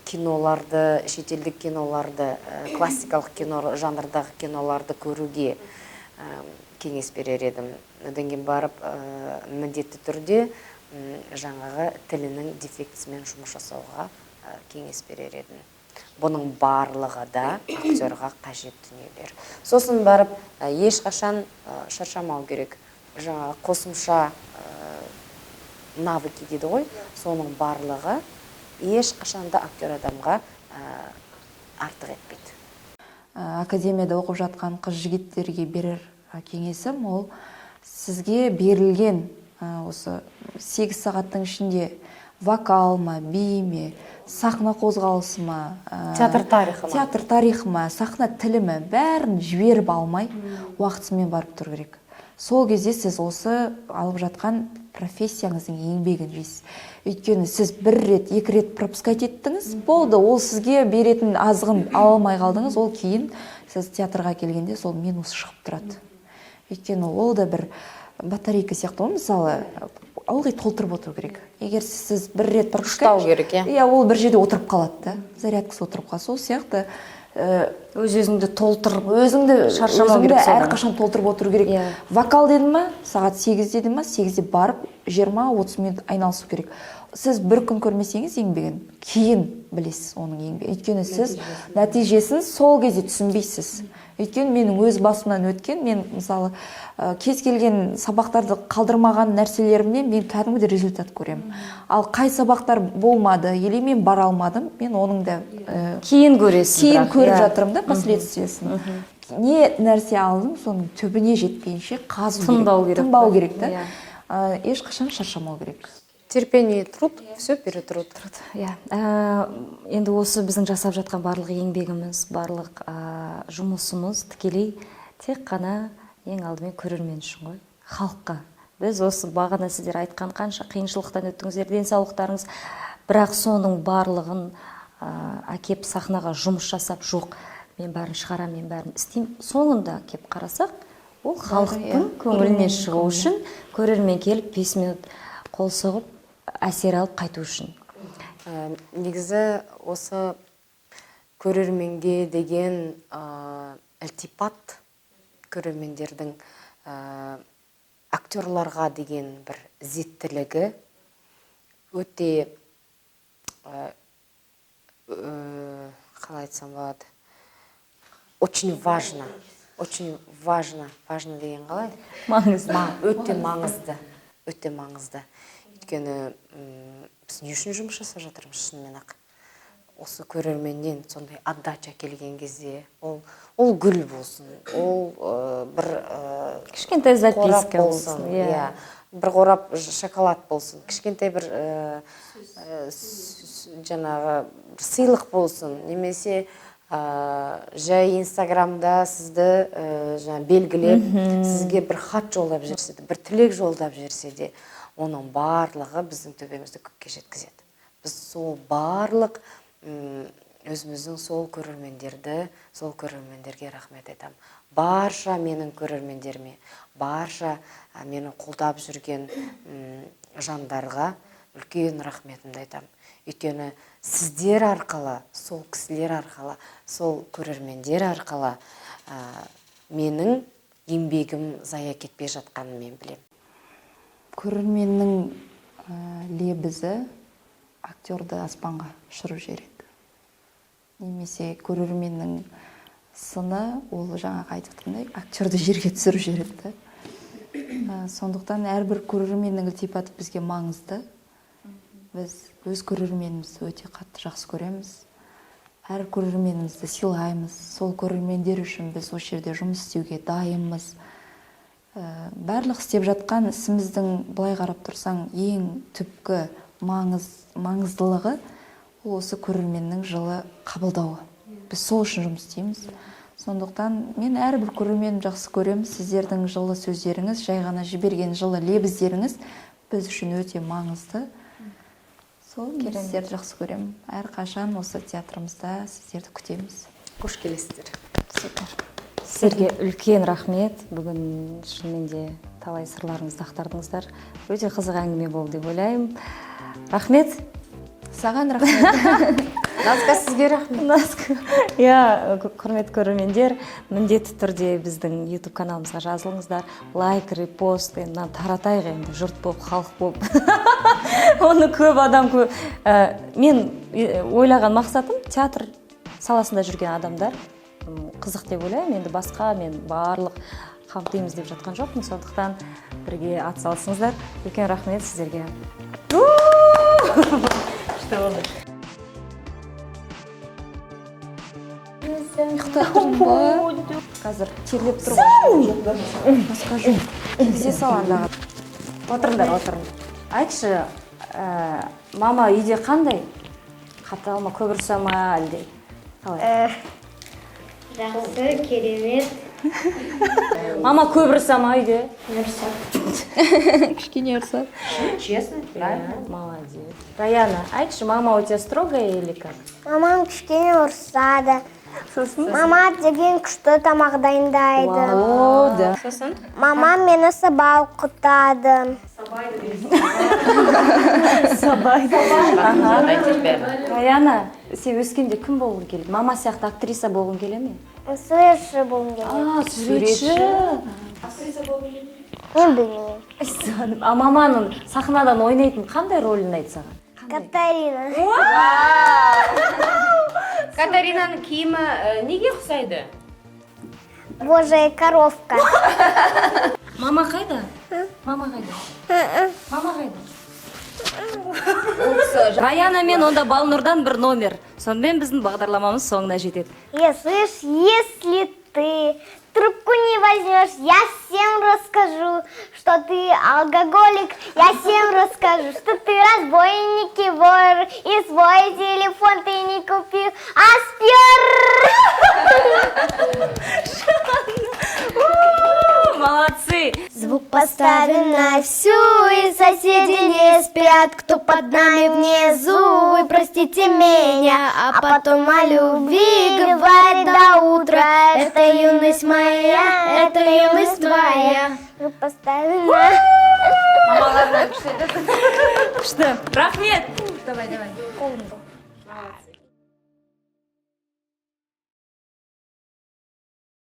S2: киноларды, шетелдік киноларды, классикалық кино жанрдағы киноларды көруге кеңес берер едім. Одан кейін барып, міндетті түрде жаңағы тілінің дефектісімен жұмыс жасауға кеңес берер едім. Бұның барлығы да актерға қажет дүниелер. Сосын барып, ешқашан шаршамау керек. Жаңа қосымша навыки дейді ғой, соның барлығы ешқашанда актер адамға артық етпейді.
S3: Академияда оқып жатқан қыз жігіттерге берер кеңесім, ол сізге берілген осы 8 сағаттың ішінде вокал ма, би ме, сахна қозғалысы ма,
S2: театр тарихы
S3: ма, сахна тілі ме, бәрін жіберіп алмай уақытысымен барып тұру керек. Сол кезде сіз осы алып жатқан профессияңыздың еңбегін жейсіз. Өйткені сіз 1 рет, 2 рет пропускать еттіңіз, болды, ол сізге беретін азығын ала алмай қалдыңыз, ол кейін сіз театрға келгенде сол минус шығып тұрады. Өйткені ол да бір батарейка сияқты ғой, мысалы, ылғи толтырып отыру керек. Егер сіз 1 рет
S2: ұстау керек,
S3: ол бір жерде отырып қалады да, зарядкасы отырып қалса, сол сияқты
S1: Өз-өзіңді толтырып,
S3: өзіңді
S1: шаршамау керек.
S3: Әрқашан толтырып отыру керек. Вокал дедім ма, сағат 8 дедім ма, 8-де барып 20-30 минут айналысу керек. Сіз 1 күн көрмесеңіз еңбегін, кейін білесіз оның еңбегін. Өйткені сіз нәтижесін сол кезде түсінбейсіз. Өйткені менің өз басымнан өткен, мен мысалы кез келген сабақтарды қалдырмаған нәрселерімнен мен кәдімгі результат көремін. Ал қай сабақтар болмады, или мен бара алмадым, мен оның да
S1: кейін көресіз.
S3: Кейін көріп жатырмын да последствиясын. Не нәрсе алдым, соның түбіне жетпейінше
S1: тынбау
S3: керек да. Ешқашан шаршамау керек.
S2: Терпение, труд, все перетрут.
S1: Енді осы біздің жасап жатқан барлық еңбегіміз, барлық жұмысымыз тікелей тек қана ең алдымен көрермен үшін ғой, халыққа. Біз осы бағана сіздер айтқан қанша қиыншылықтан өттіңіздер, денсаулықтарыңыз, бірақ соның барлығын әкеп сахнаға жұмыс жасап, жоқ, мен бәрін шығарам, мен бәрін істеймін. Соңында кеп қарасақ, ол халықтың көңілінен шығу үшін, көрермен келіп 5 минут қол соғып, әсер алып қайту үшін.
S2: Негізі осы көрерменге деген ілтипат, көрермендердің актерларға деген бір ізеттілігі өте қалай айтсам болады, очень важно деген қалай?
S1: Маңызды.
S2: Өте маңызды. Өйткені біз не үшін жұмыс жасап жатырмыз шынымен ақ. Осы көрерменнен сондай отдача келген кезде, ол гүл болсын, ол бір
S1: Кішкентай записка
S2: қорап болсын, бір қорап шоколад болсын, кішкентай бір жаңағы сыйлық болсын, немесе жай инстаграмда сізді белгілеп, сізге бір хат жолдап жіберсе де, бір тілек жолдап жіберсе де, оның барлығы біздің төбемізді көкке жеткізеді. Біз сол барлық өзіміздің сол көрермендерге рахмет айтамын. Барша менің көрермендеріме, барша мені қолдап жүрген жандарға үлкен рахметімді айтамын. Өйткені сіздер арқылы, сол кісілер арқылы, сол көрермендер арқылы менің еңбегім зая кетпей жатқанын мен білемін.
S3: Көрерменнің лебізі актерді аспанға ұшырып жібереді. Немесе көрерменнің сыны, ол жаңағы айтып тұрмын, актерді жерге түсіріп жібереді. Сондықтан әрбір көрерменнің ілтипаты бізге маңызды. Біз өз көрерменімізді өте қатты жақсы көреміз. Әр көрерменімізді сыйлаймыз. Сол көрермендер үшін біз осы жерде жұмыс істеуге дайынбыз. Барлық істеп жатқан ісіміздің былай қарап тұрсаң ең түпкі маңыздылығы осы көрерменнің жылы қабылдауы. Біз сол үшін жұмыс істейміз. Сондықтан мен әрбір көрерменді жақсы көремін. Сіздердің жылы сөздеріңіз, жай ғана жіберген жылы лебіздеріңіз біз үшін өте маңызды. Сол сіздерді жақсы көремін. Әрқашан осы театрымызда сіздерді күтеміз.
S2: Қош келесіздер.
S3: Супер.
S1: Сіздерге үлкен рахмет. Бүгін шынымен де талай сырларыңызды ақтардыңыздар. Өте қызық әңгіме болды деп ойлаймын. Рахмет.
S3: Саған рахмет.
S2: Назга, сізге рахмет.
S1: Құрметті көрермендер, міндетті түрде біздің YouTube каналымызға жазылыңыздар. Лайк, репост, таратайық енді, жұрт болып, халық болып. Оны көп адам көп. Мен ойлаған мақсатым театр саласында жүрген адамдар қызық деп ойлаймын. Енді басқа мен барлық қамтимыз деп жатқан жоқпын. Сондықтан бірге атсалысыңыздар. Үлкен рахмет сіздерге. Что болды?
S3: Қазір терлеп тұрған. Басқа жоқ. Тигізе саландағы.
S1: Отырыңдар. Айтшы, мама үйде қандай? Қатал ма, көп ұрса ма, әлде?
S4: Жақсы, керемет.
S1: Мама көп ұрса ма үйде?
S3: Кішкене ұрса.
S2: Честно? Правильно?
S1: Молодец. Раяна, айтшы, мама у тебя строгая или как?
S4: Мамам кішкене ұрсады. Мама деген күшті тамақ дайындайды.
S1: О, да.
S4: Мамам мені сабай оқытады.
S1: Сабай. Раяна, сен өскенде кім болғың келеді? Мама сияқты актриса болғың келе ме?
S4: Суретші болғым келеді.
S1: Суретші.
S4: Мен білмеймін.
S1: А маманың сахнадан ойнайтын қандай рөлін айтты саған?
S4: Катарина.
S2: Катаринаның киімі неге ұқсайды?
S4: Божая коровка.
S1: Мама қайда? Мама қайда? Раяна мен онда Балнұрдан бір номер. Сонымен біздің бағдарламамыз соңына жетеді.
S4: Слышь, если ты трубку не возьмешь, я всем расскажу, что ты алкоголик. Я всем расскажу, что ты разбойник и вор, и свой телефон ты не купил, а спер.
S1: Молодцы!
S4: Звук поставим на всю, и соседи не спят. Кто под нами внизу, вы простите меня, а потом о любви говорит до утра. Это юность моя, это юность твоя. Звук поставим на...
S1: Мамалардан күшті. Рахмет!
S3: Давай.